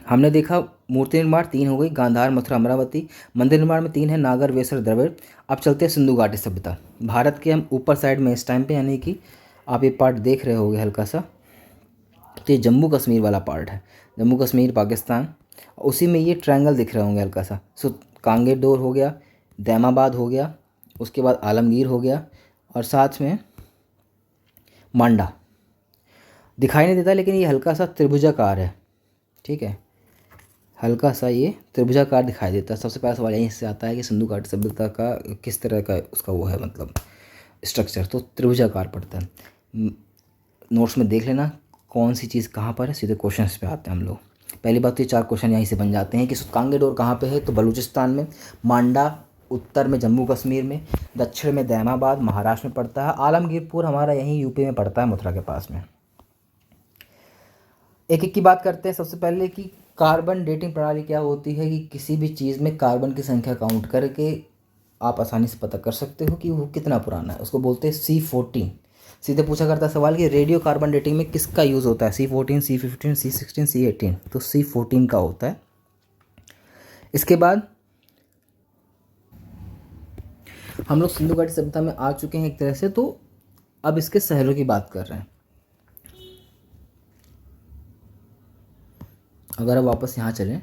हमने देखा मूर्ति निर्माण 3 हो गई, गांधार, मथुरा, अमरावती। मंदिर निर्माण में 3 है, नागर, वेसर, द्रविड़। अब चलते हैं सिंधु घाटी सभ्यता। भारत के हम ऊपर साइड में इस टाइम पे, यानी कि आप ये पार्ट देख रहे होगे हल्का सा, तो ये जम्मू कश्मीर वाला पार्ट है, जम्मू कश्मीर पाकिस्तान। उसी में ये ट्रायंगल दिख रहे होंगे हल्का सा। सो कांगेर हो गया, दैमाबाद हो गया, उसके बाद आलमगीर हो गया, और साथ में मांडा दिखाई नहीं देता, लेकिन ये हल्का सा त्रिभुजाकार है, ठीक है, हल्का सा ये त्रिभुजाकार दिखाई देता है। सबसे पहला सवाल यहीं से आता है कि सिंधु घाटी सभ्यता का किस तरह का उसका वो है, मतलब स्ट्रक्चर, तो त्रिभुजाकार पड़ता है। नोट्स में देख लेना कौन सी चीज़ कहाँ पर है, सीधे क्वेश्चंस पे आते हैं हम लोग। पहली बात तो ये 4 क्वेश्चन यहीं से बन जाते हैं कि कांगे डोर कहाँ पे है, तो बलूचिस्तान में, मांडा उत्तर में जम्मू कश्मीर में, दक्षिण में दैमाबाद महाराष्ट्र में पड़ता है, आलमगीरपुर हमारा यहीं यूपी में पड़ता है, मथुरा के पास में। एक एक की बात करते हैं। सबसे पहले कि कार्बन डेटिंग प्रणाली क्या होती है, कि किसी भी चीज़ में कार्बन की संख्या काउंट करके आप आसानी से पता कर सकते हो कि वो कितना पुराना है, उसको बोलते हैं C14। सीधे पूछा करता है सवाल कि रेडियो कार्बन डेटिंग में किसका यूज़ होता है, C14, C15, C16, C18, तो C14 का होता है। इसके बाद हम लोग सिंधु घाटी सभ्यता में आ चुके हैं एक तरह से, तो अब इसके शहरों की बात कर रहे हैं। अगर अब वापस यहाँ चलें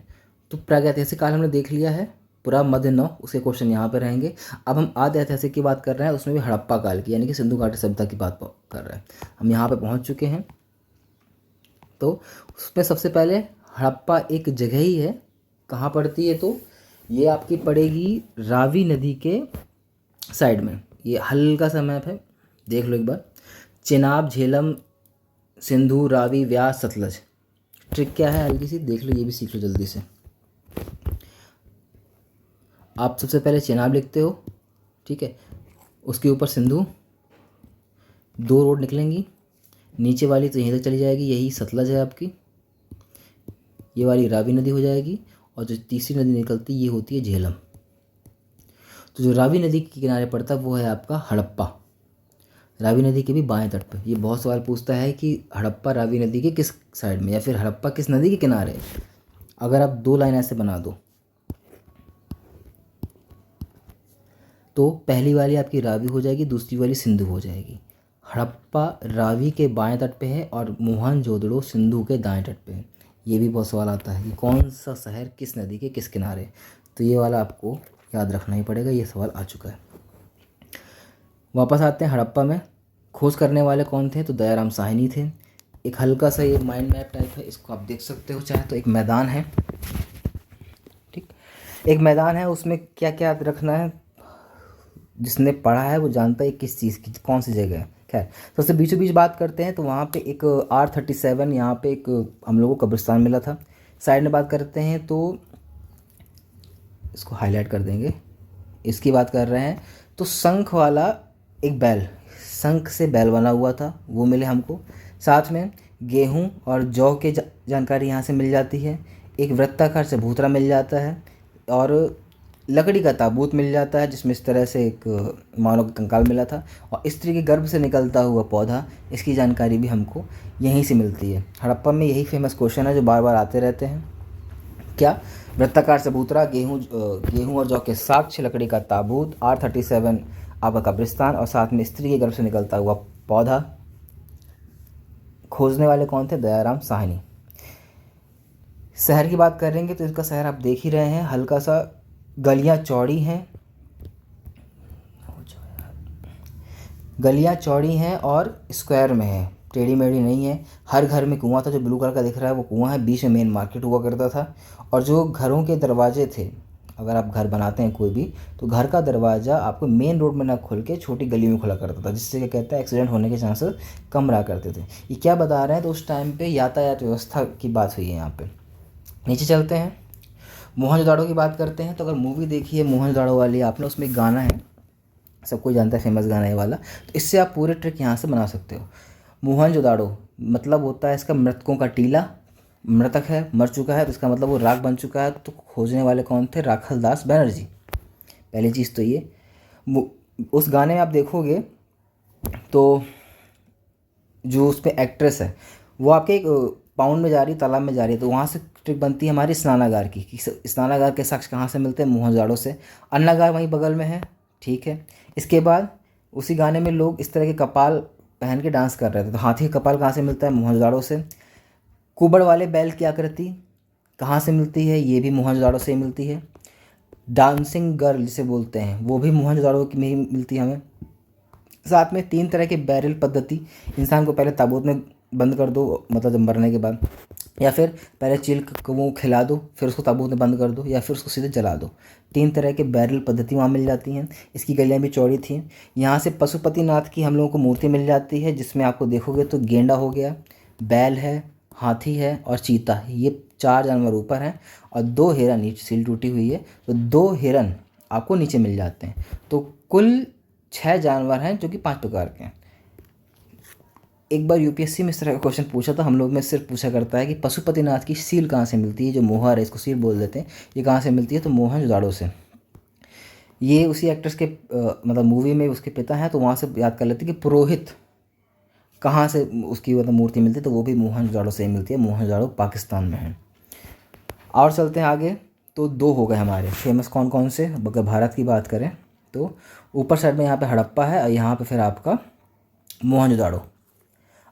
तो प्रागैतिहासिक काल हमने देख लिया है, पूरा मध्य नौ, उसके क्वेश्चन यहाँ पे रहेंगे। अब हम आद्य ऐतिहासिक की बात कर रहे हैं, उसमें भी हड़प्पा काल की, यानी कि सिंधु घाटी सभ्यता की बात कर रहे हैं। हम यहाँ पे पहुँच चुके हैं। तो उसमें सबसे पहले हड़प्पा एक जगह ही है, कहाँ पड़ती है, तो ये आपकी पड़ेगी रावी नदी के साइड में। ये हल्का सा मैप है, देख लो एक बार। चेनाब, झेलम, सिंधु, रावी, व्यास, सतलज। ट्रिक क्या है हल्की सी देख लो, ये भी सीख लो जल्दी से। आप सबसे पहले चेनाब लिखते हो, ठीक है, उसके ऊपर सिंधु, 2 रोड निकलेंगी, नीचे वाली तो यहीं तक चली जाएगी, यही सतलज है आपकी, ये वाली रावी नदी हो जाएगी, और जो तीसरी नदी निकलती ये होती है झेलम। तो जो रावी नदी के किनारे पड़ता है वो है आपका हड़प्पा, रावी नदी के भी बाएं तट पर। ये बहुत सवाल पूछता है कि हड़प्पा रावी नदी के किस साइड में, या फिर हड़प्पा किस नदी के किनारे है। अगर आप 2 लाइन ऐसे बना दो तो पहली वाली आपकी रावी हो जाएगी, दूसरी वाली सिंधु हो जाएगी। हड़प्पा रावी के बाएं तट पे है और मोहनजोदड़ो सिंधु के दाएं तट पे है। ये भी बहुत सवाल आता है कि कौन सा शहर किस नदी के किस किनारे, तो ये वाला आपको याद रखना ही पड़ेगा, ये सवाल आ चुका है। वापस आते हैं हड़प्पा में। खोज करने वाले कौन थे, तो दयाराम साहनी थे। एक हल्का सा ये माइंड मैप टाइप है, इसको आप देख सकते हो चाहे तो। एक मैदान है, ठीक, एक मैदान है, उसमें क्या क्या रखना है, जिसने पढ़ा है वो जानता है किस चीज़ की कौन सी जगह है। खैर, सबसे बीचों बीच बात करते हैं, तो वहाँ पे एक R37 यहाँ पे एक हम लोगों को कब्रिस्तान मिला था। साइड में बात करते हैं तो इसको हाईलाइट कर देंगे, इसकी बात कर रहे हैं तो शंख वाला एक बैल, शंख से बैल बना हुआ था, वो मिले हमको। साथ में गेहूँ और जौ के जानकारी यहाँ से मिल जाती है। एक वृत्ताकार चबूतरा मिल जाता है, और लकड़ी का ताबूत मिल जाता है जिसमें इस तरह से एक मानव का कंकाल मिला था, और स्त्री के गर्भ से निकलता हुआ पौधा, इसकी जानकारी भी हमको यहीं से मिलती है। हड़प्पा में यही फेमस क्वेश्चन है जो बार बार आते रहते हैं, क्या, वृत्ताकार चबूतरा, गेहूँ और जौ के साक्ष्य, लकड़ी का ताबूत, R37 आपका कब्रिस्तान, और साथ में स्त्री के गर्भ से निकलता हुआ पौधा। खोजने वाले कौन थे, दयाराम साहनी। शहर की बात करेंगे तो इसका शहर आप देख ही रहे हैं, हल्का सा गलियां चौड़ी हैं, गलियां चौड़ी हैं और स्क्वायर में है, टेढ़ी मेढ़ी नहीं है। हर घर में कुआं था, जो ब्लू कलर का दिख रहा है वो कुआं है। बीच में मेन मार्केट हुआ करता था, और जो घरों के दरवाजे थे, अगर आप घर बनाते हैं कोई भी, तो घर का दरवाज़ा आपको मेन रोड में ना खोल के छोटी गली में खुला करता था, जिससे क्या कहता है एक्सीडेंट होने के चांसेस कम रहा करते थे। ये क्या बता रहे हैं, तो उस टाइम पे यातायात व्यवस्था की बात हुई है यहाँ पे। नीचे चलते हैं, मोहनजोदाड़ो की बात करते हैं। तो अगर मूवी देखी है मोहनजोदाड़ो वाली आपने, उसमें एक गाना है, सब कोई जानता है, फेमस गाना है वाला, तो इससे आप पूरे ट्रिक यहाँ से बना सकते हो। मोहनजोदाड़ो मतलब होता है इसका मृतकों का टीला, मृतक है, मर चुका है, तो इसका मतलब वो राख बन चुका है। तो खोजने वाले कौन थे, राखल दास बनर्जी। पहली चीज़ तो ये। उस गाने में आप देखोगे तो जो उस पर एक्ट्रेस है वो आपके एक पाउंड में जा रही है, तालाब में जा रही है, तो वहाँ से ट्रिक बनती है हमारी स्नानागार की, कि स्नानागार के साक्ष्य कहाँ से मिलते हैं, मोहनजोदड़ो से। अन्नागार वहीं बगल में है, ठीक है। इसके बाद उसी गाने में लोग इस तरह के कपाल पहन के डांस कर रहे थे, तो हाथी का कपाल कहाँ से मिलता है, मोहनजोदड़ो से। कुबड़ वाले बैल की आकृति कहाँ से मिलती है, ये भी मोहनजोदड़ो से ही मिलती है। डांसिंग गर्ल जिसे बोलते हैं वो भी मोहनजोदड़ो की में ही मिलती है हमें। साथ में 3 तरह के बैरल पद्धति, इंसान को पहले ताबूत में बंद कर दो, मतलब जब मरने के बाद, या फिर पहले चील को वो खिला दो, फिर उसको ताबूत में बंद कर दो, या फिर उसको सीधे जला दो। 3 तरह के बैरल पद्धति वहाँ मिल जाती हैं। इसकी गलियाँ भी चौड़ी थी। यहाँ से पशुपतिनाथ की हम लोगों को मूर्ति मिल जाती है, जिसमें आपको देखोगे तो गेंडा हो गया, बैल है, हाथी है और चीता है, ये 4 जानवर ऊपर हैं और 2 हिरन, नीचे सील टूटी हुई है तो 2 हिरन आपको नीचे मिल जाते हैं। तो कुल 6 जानवर हैं जो कि 5 प्रकार के हैं। एक बार यूपीएससी में इस तरह का क्वेश्चन पूछा था, हम लोग में सिर्फ पूछा करता है कि पशुपतिनाथ की सील कहाँ से मिलती है, जो मोहर है इसको सील बोल देते हैं, ये कहाँ से मिलती है, तो मोहनजोदड़ो से। ये उसी एक्ट्रेस के मतलब मूवी में उसके पिता हैं, तो वहाँ से याद कर लेते हैं कि पुरोहित कहाँ से उसकी मतलब मूर्ति मिलती है, तो वो भी मोहनजोदड़ो से ही मिलती है। मोहनजोदड़ो पाकिस्तान में है। और चलते हैं आगे। तो 2 हो गए हमारे फेमस, कौन कौन से, अगर भारत की बात करें तो ऊपर साइड में यहाँ पे हड़प्पा है और यहाँ पे फिर आपका मोहनजोदड़ो।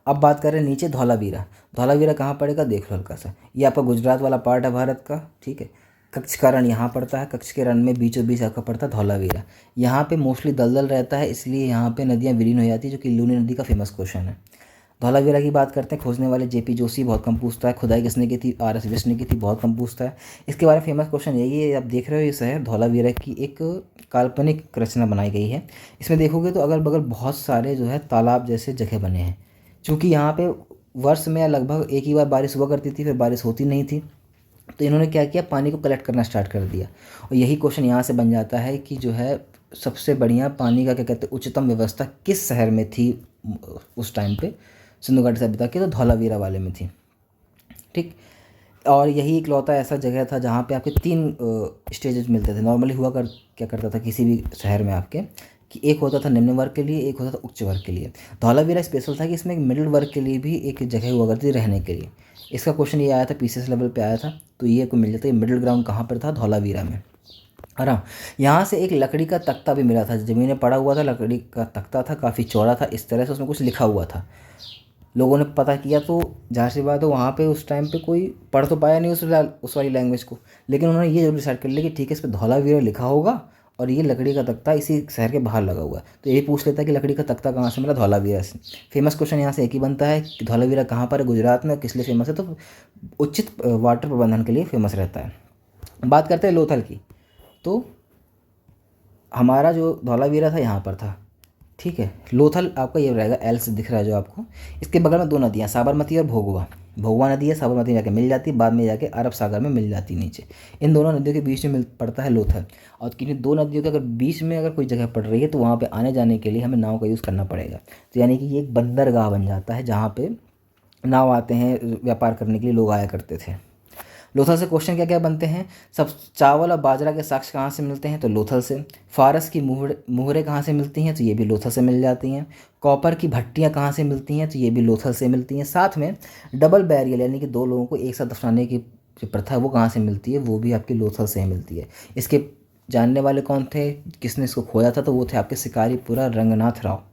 अब बात करें नीचे, धौलावीरा। धौलावीरा कहाँ पड़ेगा, देख लो हल्का सा, ये आपका गुजरात वाला पार्ट है भारत का, ठीक है। कच्छ का रण यहाँ पड़ता है, कच्छ के रण में बीचों बीच आपका पड़ता है धौलावीरा। यहाँ पे मोस्टली दलदल रहता है, इसलिए यहाँ पे नदियाँ विलीन हो जाती है, जो कि लूनी नदी का फेमस क्वेश्चन है। धौलावीरा की बात करते हैं, खोजने वाले जेपी जोशी बहुत कम पूछता है, खुदाई किसने की थी, आर एस विष्ट ने की थी, बहुत कम पूछता है। इसके बारे में फेमस क्वेश्चन यही है, आप देख रहे हो ये शहर धौलावीरा की एक काल्पनिक रचना बनाई गई है। इसमें देखोगे तो अगल बगल बहुत सारे जो है तालाब जैसे जगह बने हैं। चूँकि यहाँ पे वर्ष में लगभग एक ही बार बारिश हुआ करती थी, फिर बारिश होती नहीं थी, तो इन्होंने क्या किया, पानी को कलेक्ट करना स्टार्ट कर दिया। और यही क्वेश्चन यहाँ से बन जाता है कि जो है सबसे बढ़िया पानी का क्या कहते हैं उच्चतम व्यवस्था किस शहर में थी उस टाइम पे, सिंधु घाटी सभ्यता की, तो धौलावीरा वाले में थी, ठीक। और यही इकलौता ऐसा जगह था जहाँ पे आपके 3 स्टेजेस मिलते थे। नॉर्मली हुआ क्या करता था किसी भी शहर में आपके, कि एक होता था निम्न वर्ग के लिए, एक होता था उच्च वर्ग के लिए। धौलावीरा स्पेशल था कि इसमें एक मिडिल वर्ग के लिए भी एक जगह हुआ करती थी रहने के लिए। इसका क्वेश्चन ये आया था, पीसीएस लेवल पे आया था, तो ये को मिल जाता है। मिडिल ग्राउंड कहाँ पर था, धौलावीरा में। है ना। यहाँ से एक लकड़ी का तख्ता भी मिला था, ज़मीन में पड़ा हुआ था, लकड़ी का तख्ता था, काफ़ी चौड़ा था, इस तरह से उसमें कुछ लिखा हुआ था। लोगों ने पता किया तो ज़ाहिर सी बात है वहाँ पे उस टाइम पे कोई पढ़ तो पाया नहीं उस वाली लैंग्वेज को, लेकिन उन्होंने ये जरूर डिसाइड कर लिया कि ठीक है इस पर धौलावीरा लिखा होगा और ये लकड़ी का तख्ता इसी शहर के बाहर लगा हुआ है। तो ये पूछ लेता है कि लकड़ी का तख्ता कहाँ से मिला, धौलावीरा से। फेमस क्वेश्चन यहाँ से एक ही बनता है कि धौलावीरा कहाँ पर है, गुजरात में, किस लिए फेमस है, तो उचित वाटर प्रबंधन के लिए फेमस रहता है। बात करते हैं लोथल की, तो हमारा जो धौलावीरा था यहाँ पर था, ठीक है। लोथल आपका ये रहेगा, एल से दिख रहा है जो आपको। इसके बगल में 2 नदियाँ, साबरमती और भोगवा। भोगवा नदी है, साबरमती में जाके मिल जाती है, बाद में जाके अरब सागर में मिल जाती है नीचे। इन दोनों नदियों के बीच में मिल पड़ता है लोथल। और किन्हीं 2 नदियों के अगर बीच में अगर कोई जगह पड़ रही है तो वहाँ पे आने जाने के लिए हमें नाव का यूज़ करना पड़ेगा। तो यानी कि ये एक बंदरगाह बन जाता है जहाँ पे नाव आते हैं, व्यापार करने के लिए लोग आया करते थे। लोथल से क्वेश्चन क्या क्या बनते हैं, सब चावल और बाजरा के साक्ष्य कहाँ से मिलते हैं, तो लोथल से। फारस की मुहरें कहाँ से मिलती हैं, तो ये भी लोथल से मिल जाती हैं। कॉपर की भट्टियाँ कहाँ से मिलती हैं, तो ये भी लोथल से मिलती हैं। साथ में डबल बैरियल यानी कि 2 लोगों को एक साथ दफनाने की जो प्रथा है वो कहाँ से मिलती है, वो भी आपकी लोथल से ही मिलती है। इसके जानने वाले कौन थे, किसने इसको खोया था, तो वो थे आपके शिकारीपुरा रंगनाथ राव।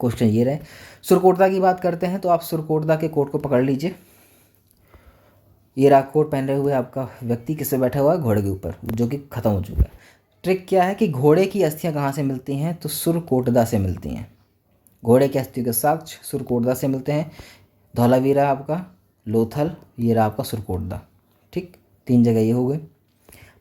क्वेश्चन ये रहे। सुरकोटदा की बात करते हैं, तो आप सुरकोटदा के कोट को पकड़ लीजिए। ये रहा कोट पहने हुए आपका व्यक्ति, किससे बैठा हुआ है, घोड़े के ऊपर, जो कि ख़त्म हो चुका है। ट्रिक क्या है कि घोड़े की अस्थियां कहाँ से मिलती हैं, तो सुरकोटदा से मिलती हैं। घोड़े की अस्थियों के साक्ष्य सुरकोटदा से मिलते हैं। धौलावीरा आपका, लोथल, ये रहा आपका सुरकोटदा, ठीक। 3 जगह ये हो गए।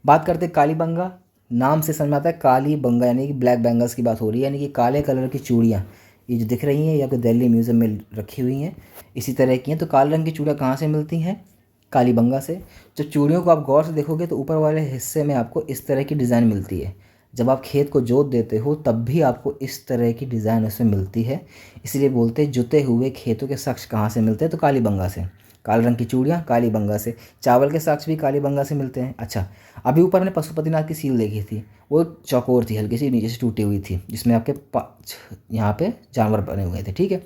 बात करते हैं कालीबंगा। नाम से समझ में आता है काली बंगा यानी कि ब्लैक बैंगल्स की बात हो रही है, यानी कि काले कलर की चूड़ियाँ ये जो दिख रही हैं ये आपको दिल्ली म्यूज़ियम में रखी हुई हैं, इसी तरह की हैं। तो काले रंग की चूड़ियाँ कहाँ से मिलती हैं, कालीबंगा से। जब चूड़ियों को आप गौर से देखोगे तो ऊपर वाले हिस्से में आपको इस तरह की डिज़ाइन मिलती है। जब आप खेत को जोत देते हो तब भी आपको इस तरह की डिज़ाइन उसमें मिलती है, इसलिए बोलते हैं जुते हुए खेतों के साक्ष्य कहाँ से मिलते हैं, तो कालीबंगा से। काले रंग की चूड़ियाँ कालीबंगा से, चावल के साक्ष्य भी कालीबंगा से मिलते हैं। अच्छा, अभी ऊपर हमने पशुपतिनाथ की सील देखी थी, वो चौकोर थी, हल्की सी नीचे से टूटी हुई थी, जिसमें आपके 5 यहाँ पे जानवर बने हुए थे, ठीक है।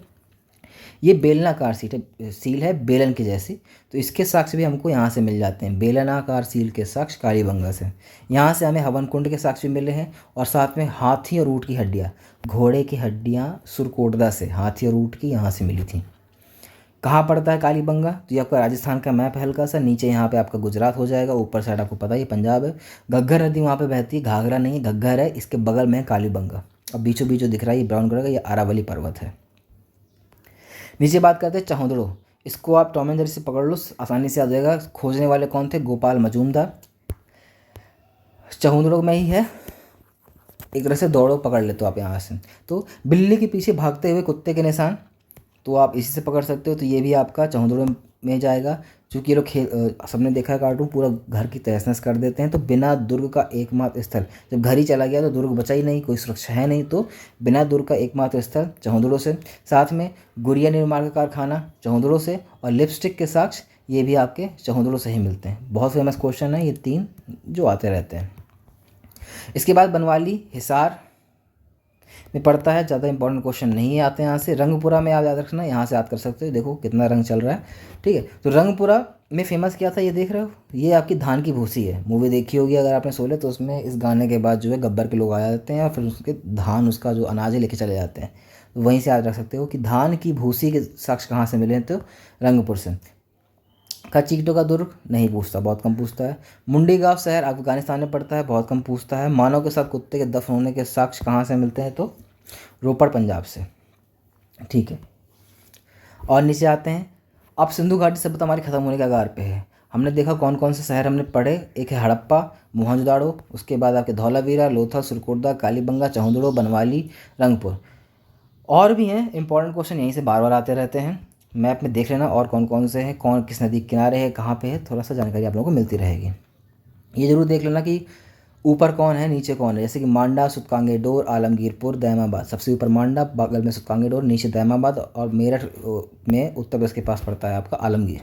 ये बेलनाकार सील है बेलन की जैसी, तो इसके साक्ष्य भी हमको यहाँ से मिल जाते हैं। बेलनाकार सील के साक्ष्य कालीबंगा से। यहाँ से हमें हवन कुंड के साक्ष्य मिले हैं, और साथ में हाथी और ऊँट की हड्डियाँ, घोड़े की हड्डियाँ सुरकोटदा से, हाथी और ऊँट की यहाँ से मिली थी। कहाँ पड़ता है कालीबंगा? तो ये आपका राजस्थान का मैप है हल्का सा, नीचे यहाँ पे आपका गुजरात हो जाएगा, ऊपर साइड आपको पता ही पंजाब है। घग्गर नदी वहाँ पे बहती है, घाघरा नहीं घग्गर है, इसके बगल में है कालीबंगा। अब बीचों बीच जो दिख रहा है ये ब्राउन कलर का, ये अरावली पर्वत है। नीचे बात करते हैं चहुंदड़ो। इसको आप टॉम एंड जेरी से पकड़ लो, आसानी से आ जाएगा। खोजने वाले कौन थे? गोपाल मजूमदार। चहुंदड़ो में ही है, एक तरह से दौड़ो पकड़ लेते हो आप यहाँ से। तो बिल्ली के पीछे भागते हुए कुत्ते के निशान, तो आप इसी से पकड़ सकते हो। तो ये भी आपका चहुंदड़ो में जाएगा। चूँकि ये लोग सबने देखा है कार्टून, पूरा घर की तहस नहस कर देते हैं। तो बिना दुर्ग का एकमात्र स्थल, जब घर ही चला गया तो दुर्ग बचा ही नहीं, कोई सुरक्षा है नहीं, तो बिना दुर्ग का एकमात्र स्थल चहुंदड़ो से। साथ में गुड़िया निर्माण का कारखाना चहुंदड़ो से, और लिपस्टिक के साक्ष्य ये भी आपके चहुंदड़ो से ही मिलते हैं। बहुत फेमस क्वेश्चन है ये 3 जो आते रहते हैं। इसके बाद बनवाली हिसार में पड़ता है, ज़्यादा इंपॉर्टेंट क्वेश्चन नहीं आते हैं यहाँ से। रंगपुरा में आप याद रखना, यहाँ से याद कर सकते हो। देखो कितना रंग चल रहा है, ठीक है। तो रंगपुरा में फेमस क्या था ये देख रहे हो, ये आपकी धान की भूसी है। मूवी देखी होगी अगर आपने सोले, तो उसमें इस गाने के बाद जो है गब्बर के लोग आ जाते हैं और फिर उसके धान, उसका जो अनाज है लेके चले जाते हैं। तो वहीं से याद रख सकते हो कि धान की भूसी के साक्ष्य कहाँ से मिले हैं, तो रंगपुर से। कचीटो का दुर्ग नहीं पूछता, बहुत कम पूछता है। मुंडी गांव शहर अफगानिस्तान में पड़ता है, बहुत कम पूछता है। मानव के साथ कुत्ते के दफन होने के साक्ष्य कहाँ से मिलते हैं, तो रोपड़ पंजाब से, ठीक है। और नीचे आते हैं, अब सिंधु घाटी सभ्यता हमारी खत्म होने के कगार पे है। हमने देखा कौन कौन से शहर हमने पढ़े, एक है हड़प्पा, मोहनजोदाड़ो, उसके बाद आपके धौलावीरा, लोथल, सुरकोटदा, कालीबंगा, चहुंदड़ो, बनवाली, रंगपुर। और भी हैं इंपॉर्टेंट क्वेश्चन, यहीं से बार बार आते रहते हैं। मैप में देख लेना और कौन कौन से हैं, कौन किस नदी के किनारे है, कहाँ पे है, थोड़ा सा जानकारी आप लोगों को मिलती रहेगी। ये जरूर देख लेना कि ऊपर कौन है नीचे कौन है, जैसे कि मांडा, सुतकांगे डोर, आलमगीरपुर, दैमाबाद। सबसे ऊपर मांडा, बगल में सुतकांगे डोर, नीचे दैमाबाद, और मेरठ में उत्तर प्रदेश के पास पड़ता है आपका आलमगीर।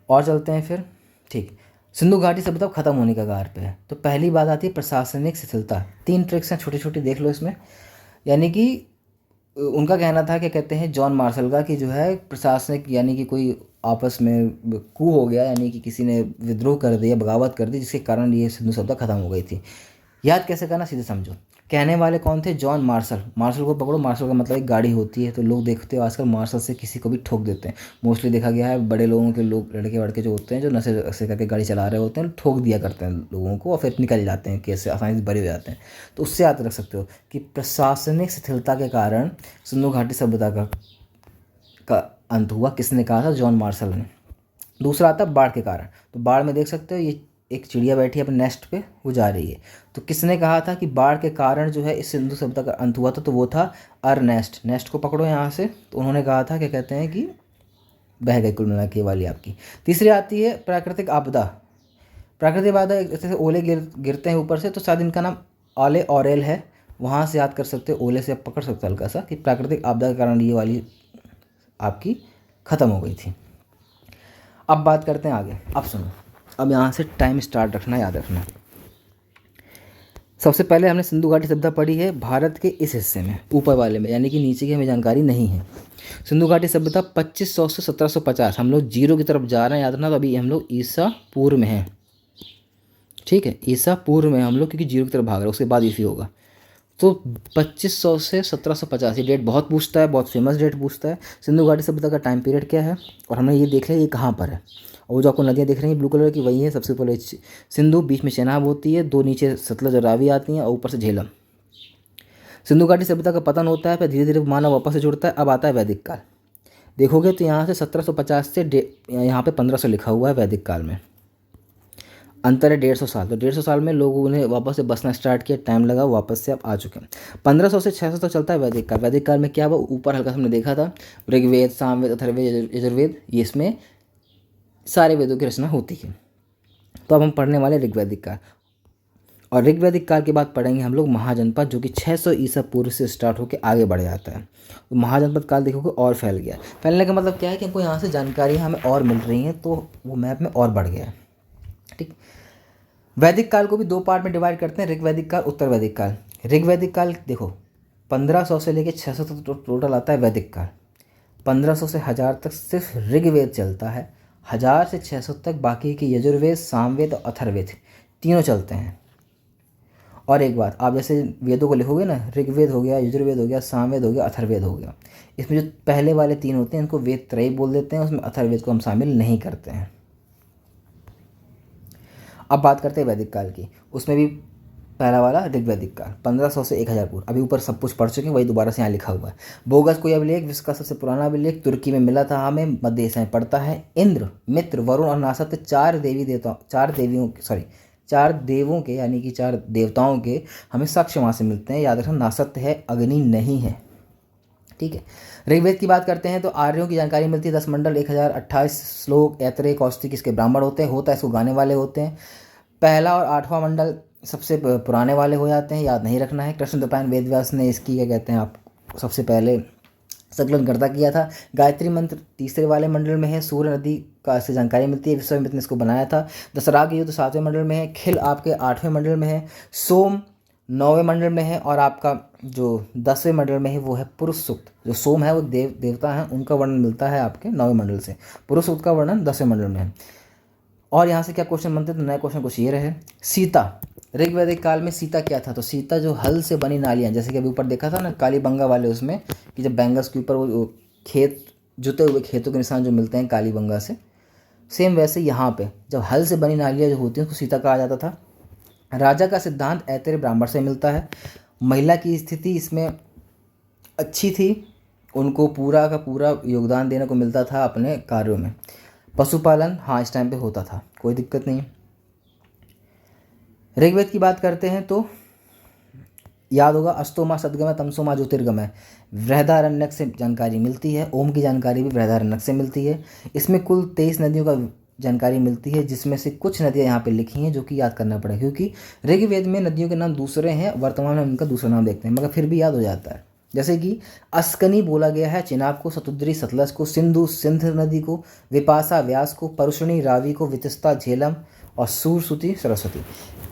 और चलते हैं फिर, ठीक। सिंधु घाटी सभ्यता खत्म होने का कगार पे है। तो पहली बात आती है प्रशासनिक शिथिलता। 3 ट्रिक्स हैं छोटी छोटी, देख लो इसमें। यानी कि उनका कहना था, क्या कहते हैं, जॉन मार्शल का, कि जो है प्रशासनिक, यानी कि कोई आपस में कू हो गया, यानी कि किसी ने विद्रोह कर दिया, बगावत कर दी, जिसके कारण ये सिंधु सभ्यता खत्म हो गई थी। याद कैसे करना, सीधे समझो। कहने वाले कौन थे? John Marshall. मार्शल को पकड़ो, मार्शल का मतलब एक गाड़ी होती है, तो लोग देखते हो आजकल मार्शल से किसी को भी ठोक देते हैं। मोस्टली देखा गया है बड़े लोगों के, लोग लड़के वड़के जो होते हैं, जो नशे वशे करके गाड़ी चला रहे होते हैं, ठोक दिया करते हैं लोगों को, और फिर निकल जाते हैं, केस से आसानी से बरी हो जाते हैं। तो उससे याद रख सकते हो कि प्रशासनिक शिथिलता के कारण सिंधु घाटी सभ्यता का अंत हुआ। किसने कहा था? जॉन मार्शल ने। दूसरा आता है बाढ़ के कारण। तो बाढ़ में देख सकते हो ये एक चिड़िया बैठी है अपने नेस्ट पे, वो जा रही है। तो किसने कहा था कि बाढ़ के कारण जो है इस सिंधु सभ्यता का अंत हुआ था? तो वो था अर्नेस्ट। नेस्ट को पकड़ो यहाँ से। तो उन्होंने कहा था, क्या कहते हैं, कि बह गई कुल मिला के वाली आपकी। तीसरी आती है प्राकृतिक आपदा। प्राकृतिक आपदा जैसे ओले गिरते हैं ऊपर से, तो शायद इनका नाम आले ऑरेल है, वहाँ से याद कर सकते हो। ओले से आप पकड़ सकते हो हल्का सा, कि प्राकृतिक आपदा के कारण ये वाली आपकी ख़त्म हो गई थी। अब बात करते हैं आगे। अब सुनो, अब यहाँ से टाइम स्टार्ट रखना, याद रखना। सबसे पहले हमने सिंधु घाटी सभ्यता पढ़ी है भारत के इस हिस्से में, ऊपर वाले में, यानी कि नीचे की हमें जानकारी नहीं है। सिंधु घाटी सभ्यता 2500 से 1750, हम लोग जीरो की तरफ जा रहे हैं, याद रखना। तो अभी हम लोग ईसा पूर्व में हैं, ठीक है, ईसा पूर्व में हम लोग, क्योंकि जीरो की तरफ भाग रहे हैं, उसके बाद ईसी होगा। तो 2500 से 1750 ये डेट बहुत पूछता है, बहुत फेमस डेट पूछता है। सिंधु घाटी सभ्यता का टाइम पीरियड क्या है, और हमने ये देख लिया ये कहाँ पर है। और वो जो आपको नदियाँ दिख रही हैं ब्लू कलर की, वही है। सबसे पहले सिंधु, बीच में चेनाब होती है, 2 नीचे सतलज और रावी आती हैं, और ऊपर से झेलम। सिंधु घाटी सभ्यता का पतन होता है, फिर धीरे धीरे मानव वापस से जुड़ता है। अब आता है वैदिक काल। देखोगे तो यहाँ से 1750 से यहाँ पे 1500 लिखा हुआ है वैदिक काल में। अंतर है 150 साल। तो 150 साल में लोगों ने वापस से बसना स्टार्ट किया, टाइम लगा, वापस से अब आ चुके हैं। 1500 से 600 तक चलता है वैदिक काल। वैदिक काल में क्या हुआ, ऊपर हल्का हमने देखा था, ऋग्वेद, सामवेद, अथर्ववेद, यजुर्वेद, ये इसमें सारे वेदों की रचना होती है। तो अब हम पढ़ने वाले ऋग्वैदिक काल, और ऋग्वैदिक काल के बाद पढ़ेंगे हम लोग महाजनपद, जो कि 600 ईसा पूर्व से स्टार्ट होकर आगे बढ़ जाता है। तो महाजनपद काल देखोगे और फैल गया। फैलने का मतलब क्या है कि हमको यहाँ से जानकारी हमें और मिल रही हैं, तो वो मैप में और बढ़ गया है, ठीक। वैदिक काल को भी 2 पार्ट में डिवाइड करते हैं, ऋग्वैदिक काल, उत्तर वैदिक काल। ऋग्वैदिक काल देखो, 1500 से लेकर 600 तक टोटल आता है वैदिक काल। 1500 से 1000 तक सिर्फ ऋग्वेद चलता है। 1000 से 600 तक बाकी के यजुर्वेद, सामवेद और अथर्ववेद तीनों चलते हैं। और एक बात, आप जैसे वेदों को लिखोगे ना, ऋग्वेद हो गया, यजुर्वेद हो गया, सामवेद हो गया, अथर्ववेद हो गया, इसमें जो पहले वाले 3 होते हैं इनको वेद त्रयी बोल देते हैं, उसमें अथर्ववेद को हम शामिल नहीं करते हैं। अब बात करते हैं वैदिक काल की। उसमें भी पहला वाला ऋग्वैदिक काल 1500 से 1000 पूर्व। अभी ऊपर सब कुछ पढ़ चुके हैं, वही दोबारा से यहाँ लिखा हुआ है। बोगस कोई अभिलेख, विश्व का सबसे पुराना अभिलेख तुर्की में मिला था हमें, मध्य एशिया में पड़ता है। इंद्र, मित्र, वरुण और नासत्य 4 देवों के यानी कि 4 देवताओं के हमें साक्ष्य वहाँ से मिलते हैं। याद रखना, नासत्य है, अग्नि नहीं है। ठीक है। ऋग्वेद की बात करते हैं तो आर्यों की जानकारी मिलती है। 10 मंडल, 1028 श्लोक, ऐतरेय, कौशिक इसके ब्राह्मण होते हैं। होता है इसको गाने वाले होते हैं। पहला और 8वां मंडल सबसे पुराने वाले हो जाते हैं, याद नहीं रखना है। कृष्ण द्वैपायन वेदव्यास ने इसकी क्या कहते हैं आप सबसे पहले संकलनकर्ता किया था। गायत्री मंत्र तीसरे वाले मंडल में है। सूर्य नदी का इससे जानकारी मिलती है, विश्वामित्र ने इसको बनाया था। दशराग युद्ध 7वें मंडल में है। खिल आपके 8वें मंडल में है। सोम 9वें मंडल में है। और आपका जो 10वें मंडल में है वो है पुरुष सूक्त। जो सोम है वो देवता हैं, उनका वर्णन मिलता है आपके 9वें मंडल से। पुरुष सूक्त का वर्णन 10वें मंडल में है। और यहाँ से क्या क्वेश्चन बनते हैं, तो नए क्वेश्चन कुछ ये रहे। सीता, ऋग्वैदिक काल में सीता क्या था, तो सीता जो हल से बनी नालियाँ, जैसे कि अभी ऊपर देखा था ना कालीबंगा वाले उसमें, कि जब बैंगल्स के ऊपर वो खेत जुते हुए खेतों के निशान जो मिलते हैं कालीबंगा से, सेम वैसे यहाँ पे जब हल से बनी नालियाँ जो होती हैं उसको सीता कहा जाता था। राजा का सिद्धांत ऐतरेय ब्राह्मण से मिलता है। महिला की स्थिति इसमें अच्छी थी, उनको पूरा का पूरा योगदान देने को मिलता था अपने कार्यों में। पशुपालन हाँ इस टाइम पे होता था, कोई दिक्कत नहीं। ऋग्वेद की बात करते हैं तो याद होगा, अस्तोमा सदगमय, तमसोमा ज्योतिर्गमय, बृहदारण्यक से जानकारी मिलती है। ओम की जानकारी भी बृहदारण्यक से मिलती है। इसमें कुल 23 नदियों का जानकारी मिलती है, जिसमें से कुछ नदियाँ यहाँ पे लिखी हैं जो कि याद करना पड़ेगा, क्योंकि ऋग्वेद में नदियों के नाम दूसरे हैं, वर्तमान में उनका दूसरा नाम देखते हैं, मगर फिर भी याद हो जाता है। जैसे कि अस्कनी बोला गया है चिनाब को, सतुद्री सतलज को, सिंधु सिंध नदी को, विपाशा व्यास को, परुषणी रावी को, वितस्ता झेलम और सूरसुती सरस्वती।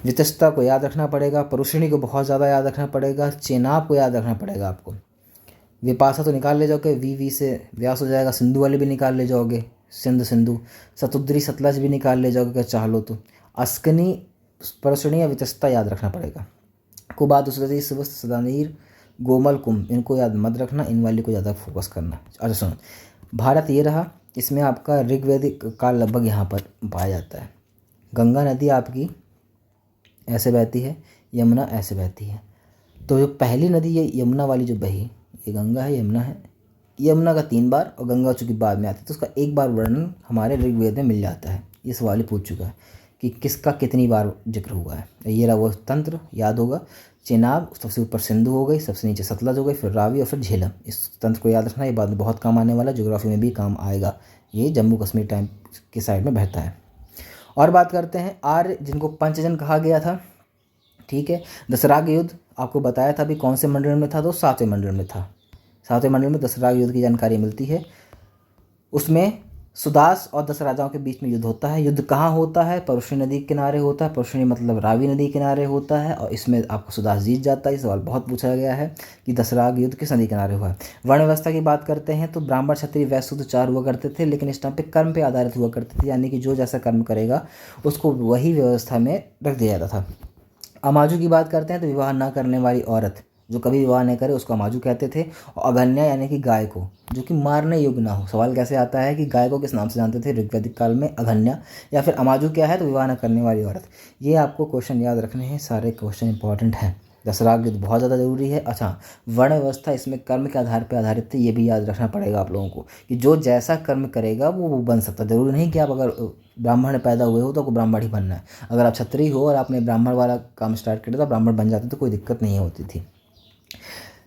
वितस्ता को याद रखना पड़ेगा, परुषणी को बहुत ज़्यादा याद रखना पड़ेगा, चेनाब को याद रखना पड़ेगा आपको। विपाशा तो निकाल ले जाओगे, वी से व्यास हो जाएगा, सिंधु वाले भी निकाल ले जाओगे, सिंधु। सतुद्री सतलज भी निकाल ले जाओगे अगर चाह लो तो। अस्कनी, परुषणी या वितस्ता याद रखना पड़ेगा। कुबाद, उसवती, सुवस्त, सदानीर, गोमल, कुंभ, इनको याद मत रखना, इन वाले को ज़्यादा फोकस करना। अच्छा सुनो, भारत ये रहा, इसमें आपका ऋग्वैदिक काल लगभग यहाँ पर पाया जाता है। गंगा नदी आपकी ऐसे बहती है, यमुना ऐसे बहती है। तो जो पहली नदी ये यमुना वाली जो बही, ये गंगा है, यमुना है। यमुना का 3 बार और गंगा चूँकि बाद में आती है तो उसका 1 बार वर्णन हमारे ऋग्वेद में मिल जाता है। ये सवाल ही पूछ चुका है कि किसका कितनी बार जिक्र हुआ है। ये रहा वो तंत्र, याद होगा। चेनाब, सबसे ऊपर सिंधु हो गई, सबसे नीचे सतलज हो गई, फिर रावी और फिर झेलम। इस तंत्र को याद रखना, ये बाद में बहुत काम आने वाला, ज्योग्राफी में भी काम आएगा। ये जम्मू कश्मीर टाइम के साइड में बहता है। और बात करते हैं आर्य, जिनको पंचजन कहा गया था। ठीक है। दशराग युद्ध आपको बताया था अभी कौन से मंडल में था, तो 7वें मंडल में था। 7वें मंडल में दशराग युद्ध की जानकारी मिलती है। उसमें सुदास और 10 राजाओं के बीच में युद्ध होता है। युद्ध कहाँ होता है, परुषणी नदी के किनारे होता है। परुषणी मतलब रावी नदी के किनारे होता है, और इसमें आपको सुदास जीत जाता है। ये सवाल बहुत पूछा गया है कि दशराग युद्ध किस नदी किनारे हुआ है। वर्ण व्यवस्था की बात करते हैं तो ब्राह्मण, क्षत्रिय, वैश्य, शूद्र 4 हुआ करते थे, लेकिन इस टाइम पे कर्म पे आधारित हुआ करते थे, यानी कि जो जैसा कर्म करेगा उसको वही व्यवस्था में रख दिया जाता था। अमाजु की बात करते हैं तो विवाह न करने वाली औरत, जो कभी विवाह नहीं करे उसको अमाजु कहते थे। और अगन्या यानी कि गाय को, जो कि मारने योग्य ना हो। सवाल कैसे आता है कि गाय को किस नाम से जानते थे ऋग्वैदिक काल में, अगन्या, या फिर अमाजु क्या है तो विवाह न करने वाली औरत। ये आपको क्वेश्चन याद रखने हैं, सारे क्वेश्चन इंपॉर्टेंट हैं। दशराग युद्ध बहुत ज़्यादा जरूरी है। अच्छा, वर्ण व्यवस्था इसमें कर्म के आधार पर आधारित है, ये भी याद रखना पड़ेगा आप लोगों को कि जो जैसा कर्म करेगा वो बन सकता है। जरूरी नहीं कि आप अगर ब्राह्मण पैदा हुए हो तो आपको ब्राह्मण ही बनना है। अगर आप क्षत्रिय हो और आपने ब्राह्मण वाला काम स्टार्ट किया तो ब्राह्मण बन जाते तो कोई दिक्कत नहीं होती थी।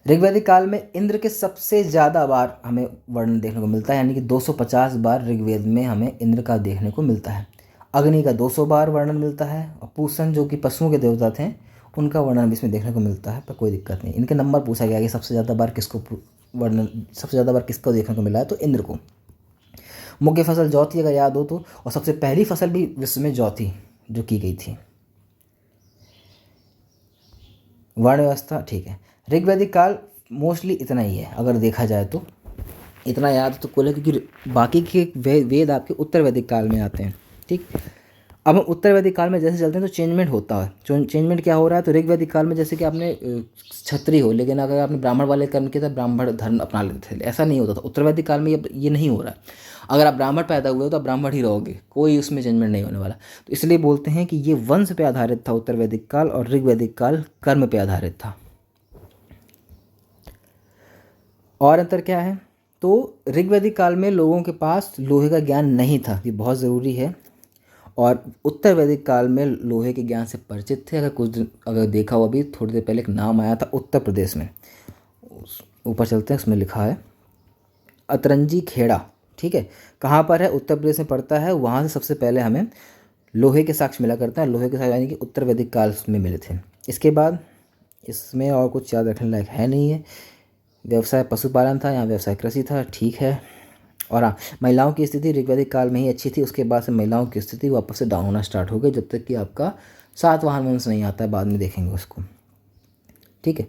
ऋग्वैदिक काल में इंद्र के सबसे ज़्यादा बार हमें वर्णन देखने को मिलता है, यानी कि 250 बार ऋग्वेद में हमें इंद्र का देखने को मिलता है। अग्नि का 200 बार वर्णन मिलता है, और पूषण जो कि पशुओं के देवता थे उनका वर्णन भी इसमें देखने को मिलता है, पर कोई दिक्कत नहीं। इनके नंबर पूछा गया कि सबसे ज़्यादा बार किसको देखने को मिला है, तो इंद्र को। मुख्य फसल जौ थी अगर याद हो तो, और सबसे पहली फसल भी विश्व में जौ थी जो की गई थी। वर्ण व्यवस्था ठीक है। ऋग्वैदिक काल मोस्टली इतना ही है अगर देखा जाए तो, इतना याद तो कुल है, क्योंकि बाकी के वेद आपके उत्तर वैदिक काल में आते हैं। ठीक, अब हम उत्तर वैदिक काल में जैसे चलते हैं तो चेंजमेंट होता है। चेंजमेंट क्या हो रहा है, तो ऋग वैदिक काल में जैसे कि आपने क्षत्रिय हो, लेकिन अगर आपने ब्राह्मण वाले कर्म किया था ब्राह्मण धर्म अपना लेते थे, ऐसा नहीं होता था। उत्तर वैदिक काल में ये नहीं हो रहा है। अगर आप ब्राह्मण पैदा हुए हो तो आप ब्राह्मण ही रहोगे, कोई उसमें चेंजमेंट नहीं होने वाला। तो इसलिए बोलते हैं कि ये वंश पे आधारित था उत्तर वैदिक काल, और ऋग वैदिक काल कर्म पे आधारित था। और अंतर क्या है, तो ऋग्वैदिक काल में लोगों के पास लोहे का ज्ञान नहीं था, ये बहुत ज़रूरी है। और उत्तर वैदिक काल में लोहे के ज्ञान से परिचित थे। अगर देखा हो, अभी थोड़ी देर पहले एक नाम आया था उत्तर प्रदेश में, ऊपर चलते हैं, उसमें लिखा है अतरंजी खेड़ा। ठीक है, कहाँ पर है, उत्तर प्रदेश में पड़ता है। वहाँ से सबसे पहले हमें लोहे के साक्ष्य मिला करता है। लोहे के साक्ष्य यानी कि उत्तर वैदिक काल में मिले थे। इसके बाद इसमें और कुछ याद रखने लायक है नहीं है। व्यवसाय पशुपालन था, यहाँ व्यवसाय कृषि था। ठीक है, और हाँ, महिलाओं की स्थिति ऋग्वैदिक काल में ही अच्छी थी। उसके बाद से महिलाओं की स्थिति वापस से डाउन होना स्टार्ट हो गई, जब तक कि आपका सातवाहन वंश नहीं आता है, बाद में देखेंगे उसको। ठीक है,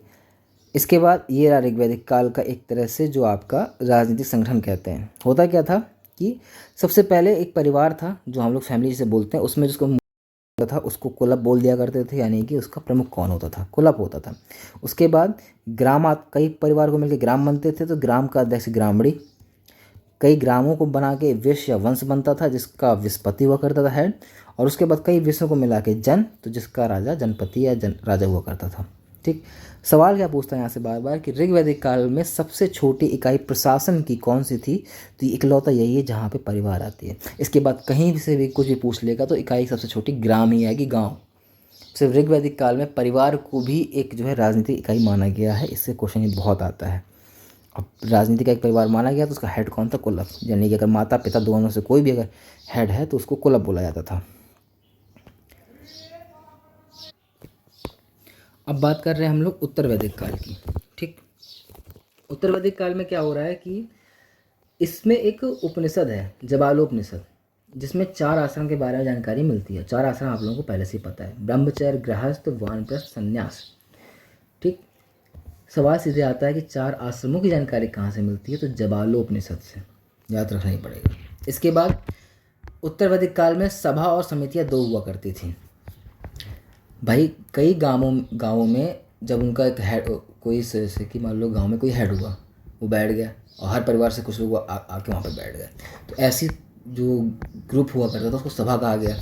इसके बाद ये रहा ऋग्वैदिक काल का एक तरह से जो आपका राजनीतिक संगठन कहते हैं। होता क्या था कि सबसे पहले एक परिवार था, जो हम लोग फैमिली जिसे बोलते हैं, उसमें जिसको था उसको कुलप बोल दिया करते थे, यानी कि उसका प्रमुख कौन होता था, कुलप होता था। उसके बाद कई परिवार को मिलकर ग्राम बनते थे, तो ग्राम का अध्यक्ष ग्रामणी। कई ग्रामों को बना के विष या वंश बनता था, जिसका विस्पति हुआ करता था हेड। और उसके बाद कई विषयों को मिला के जन, तो जिसका राजा जनपति या राजा हुआ करता था। ठीक, सवाल क्या पूछता है यहाँ से बार बार कि ऋग्वैदिक काल में सबसे छोटी इकाई प्रशासन की कौन सी थी, तो ये इकलौता यही है जहाँ पे परिवार आती है। इसके बाद कहीं से भी कुछ भी पूछ लेगा तो इकाई सबसे छोटी ग्राम ही आएगी, गाँव। सिर्फ ऋग्वैदिक काल में परिवार को भी एक जो है राजनीतिक इकाई माना गया है। इससे क्वेश्चन ये बहुत आता है। अब राजनीति का एक परिवार माना गया तो उसका हेड कौन था, कुलप। यानी कि अगर माता पिता दोनों से कोई भी अगर हेड है तो उसको कुलप बोला जाता था। अब बात कर रहे हैं हम लोग उत्तर वैदिक काल की। ठीक, उत्तर वैदिक काल में क्या हो रहा है कि इसमें एक उपनिषद है, जबालोपनिषद, जिसमें 4 आश्रम के बारे में जानकारी मिलती है। 4 आश्रम आप लोगों को पहले से ही पता है, ब्रह्मचर्य, गृहस्थ, वानप्रस्थ, संन्यास। ठीक, सवाल सीधे आता है कि 4 आश्रमों की जानकारी कहाँ से मिलती है, तो जबालोपनिषद से, याद रखना ही पड़ेगा। इसके बाद उत्तर वैदिक काल में सभा और समितियाँ 2 हुआ करती थी। भाई कई गाँवों में जब उनका एक हेड, कोई जैसे कि मान लो गांव में कोई हेड हुआ, वो बैठ गया और हर परिवार से कुछ लोग आके वहाँ पर बैठ गए, तो ऐसी जो ग्रुप हुआ करता था उसको सभा कहा गया।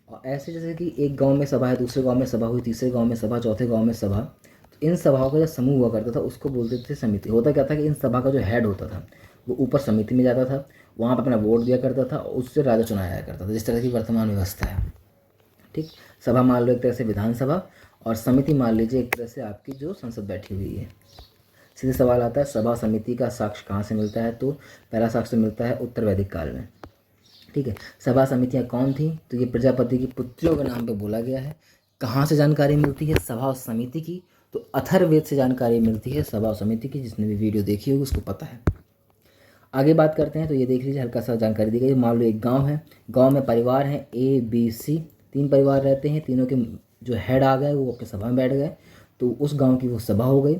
और ऐसे जैसे कि एक गांव में सभा है, दूसरे गांव में सभा हुई, तीसरे गांव में सभा, चौथे गांव में सभा, तो इन सभाओं का जो समूह हुआ करता था उसको बोलते थे समिति। होता क्या था कि इन सभा का जो हेड होता था वो ऊपर समिति में जाता था, वहाँ पर अपना वोट दिया करता था और उससे राजा चुनाया जाया करता था, जिस तरह की वर्तमान व्यवस्था है। ठीक, सभा मान लो एक तरह से विधानसभा, और समिति मान लीजिए एक तरह से आपकी जो संसद बैठी हुई है। सीधे सवाल आता है सभा समिति का साक्ष्य कहाँ से मिलता है, तो पहला साक्ष्य मिलता है उत्तर वैदिक काल में। ठीक है, सभा समितियाँ कौन थी, तो ये प्रजापति की पुत्रियों के नाम पे बोला गया है। कहाँ से जानकारी मिलती है सभा और समिति की, तो अथर्ववेद से जानकारी मिलती है सभा और समिति की। जिसने भी वीडियो देखी होगी उसको पता है। आगे बात करते हैं, तो ये देख लीजिए, हल्का सा जानकारी दी गई। मान लो एक गाँव है, गाँव में परिवार हैं ABC, 3 परिवार रहते हैं। तीनों के जो हेड आ गए वो अपने सभा में बैठ गए, तो उस गांव की वो सभा हो गई।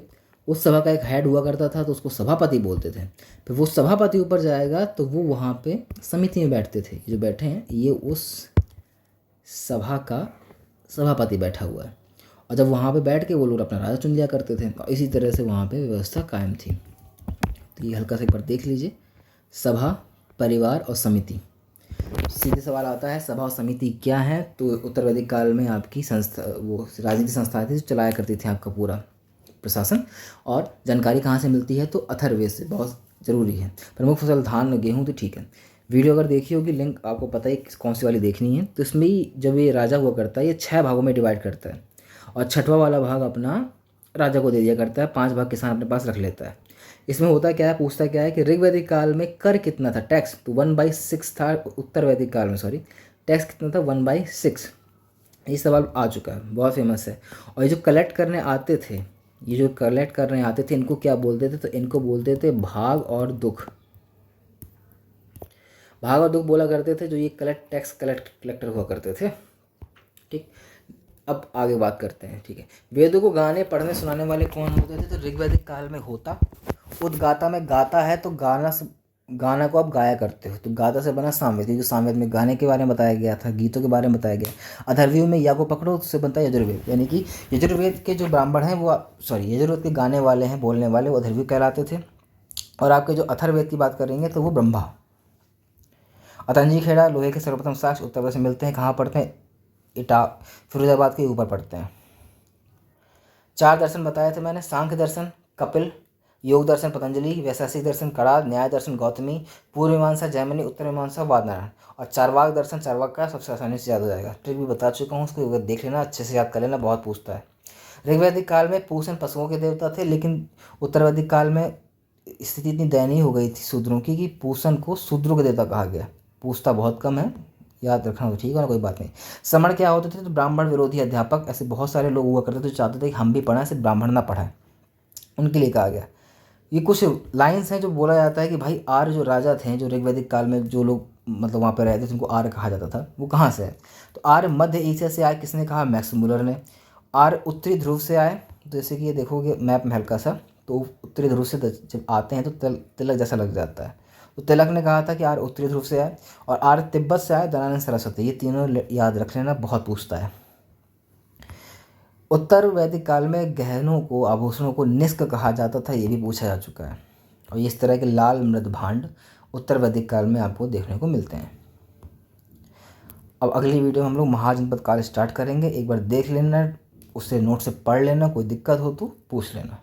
उस सभा का एक हेड हुआ करता था, तो उसको सभापति बोलते थे। फिर वो सभापति ऊपर जाएगा तो वो वहाँ पे समिति में बैठते थे। जो बैठे हैं ये उस सभा का सभापति बैठा हुआ है, और जब वहाँ पे बैठ के वो लोग अपना राजा चुन लिया करते थे, और इसी तरह से वहाँ पे व्यवस्था कायम थी। तो ये हल्का सा एक बार देख लीजिए, सभा, परिवार और समिति। सीधे सवाल आता है सभा और समिति क्या है, तो उत्तर वैदिक काल में आपकी संस्था, वो राजनीतिक संस्थाएं थी जो चलाया करती थी आपका पूरा प्रशासन। और जानकारी कहाँ से मिलती है, तो अथर्ववेद से, बहुत ज़रूरी है। प्रमुख फसल धान गेहूँ, तो ठीक है। वीडियो अगर देखी होगी, लिंक आपको पता है कौन सी वाली देखनी है। तो इसमें ही जब ये राजा हुआ करता है, ये 6 भागों में डिवाइड करता है, और 6वां वाला भाग अपना राजा को दे दिया करता है, 5 भाग किसान अपने पास रख लेता है। इसमें होता क्या है, पूछता क्या है कि ऋग्वैदिक काल में कर कितना था, टैक्स, तो 1/6 था। उत्तर वैदिक काल में टैक्स कितना था, 1/6। ये सवाल आ चुका है, बहुत फेमस है। और ये जो कलेक्ट करने आते थे, इनको क्या बोलते थे, तो इनको बोलते थे भाग और दुख। भाग और दुख बोला करते थे जो ये टैक्स कलेक्टर हुआ करते थे। ठीक, अब आगे बात करते हैं, ठीक है। वेदों को गाने पढ़ने सुनाने वाले कौन होते थे? तो ऋग्वैदिक काल में होता। उद्गाता में गाता है तो गाना को आप गाया करते हो, तो गाता से बना सामवेद, जो सामवेद में गाने के बारे में बताया गया था, गीतों के बारे में बताया गया। अथर्ववेद में या को पकड़ो, उससे बनता है यजुर्वेद, यानी कि यजुर्वेद के जो ब्राह्मण हैं वो यजुर्वेद के गाने वाले हैं, बोलने वाले, वो अथर्ववेद कहलाते थे। और आपके जो अथर्ववेद की बात करेंगे तो वो ब्रह्मा। अतंजी खेड़ा लोहे के सर्वप्रथम साक्ष्य उत्तर प्रदेश में मिलते हैं। कहाँ पढ़ते हैं? इटा फिरोजाबाद के ऊपर पढ़ते हैं। 4 दर्शन बताए थे मैंने, सांख्य दर्शन कपिल, योग दर्शन पतंजलि, वैशेषिक दर्शन कणाद, न्याय दर्शन गौतमी, पूर्व मीमांसा जैमिनी, उत्तर मीमांसा वादनारायण। और चारवाक दर्शन चारवाक का सबसे आसानी से याद हो जाएगा। ट्रिक भी बता चुका हूँ, उसको देख लेना, अच्छे से याद कर लेना, बहुत पूछता है। ऋग्वैदिक काल में पूषण पशुओं के देवता थे, लेकिन उत्तरवैदिक काल में स्थिति इतनी दयनीय हो गई थी शूद्रों की कि पूषण को शूद्रों के देवता कहा गया। पूछता बहुत कम है, याद रखना हो, ठीक है ना, कोई बात नहीं। श्रमण क्या होते थे? तो ब्राह्मण विरोधी अध्यापक। ऐसे बहुत सारे लोग हुआ करते थे जो चाहते थे कि हम भी पढ़ें, सिर्फ ब्राह्मण ना पढ़ाएं, उनके लिए कहा गया। ये कुछ लाइन्स हैं जो बोला जाता है कि भाई आर्य जो राजा थे, जो ऋग्वैदिक काल में जो लोग मतलब वहाँ पे रहते थे, जिनको आर्य कहा जाता था, वो कहाँ से है? तो आर्य मध्य एशिया से आए, किसने कहा? मैक्स मुलर ने। आर्य उत्तरी ध्रुव से आए, जैसे कि ये देखोगे मैप में हल्का सा, तो उत्तरी ध्रुव से जब आते हैं तो तिलक जैसा लग जाता है, तो तिलक ने कहा था कि आर्य उत्तरी ध्रुव से आए। और आर्य तिब्बत से आए, दयानंद सरस्वती। ये तीनों याद रख लेना, बहुत पूछता है। उत्तर वैदिक काल में गहनों को, आभूषणों को निष्क कहा जाता था, ये भी पूछा जा चुका है। और इस तरह के लाल मृद भांड उत्तर वैदिक काल में आपको देखने को मिलते हैं। अब अगली वीडियो में हम लोग महाजनपद काल स्टार्ट करेंगे। एक बार देख लेना, उससे नोट से पढ़ लेना, कोई दिक्कत हो तो पूछ लेना।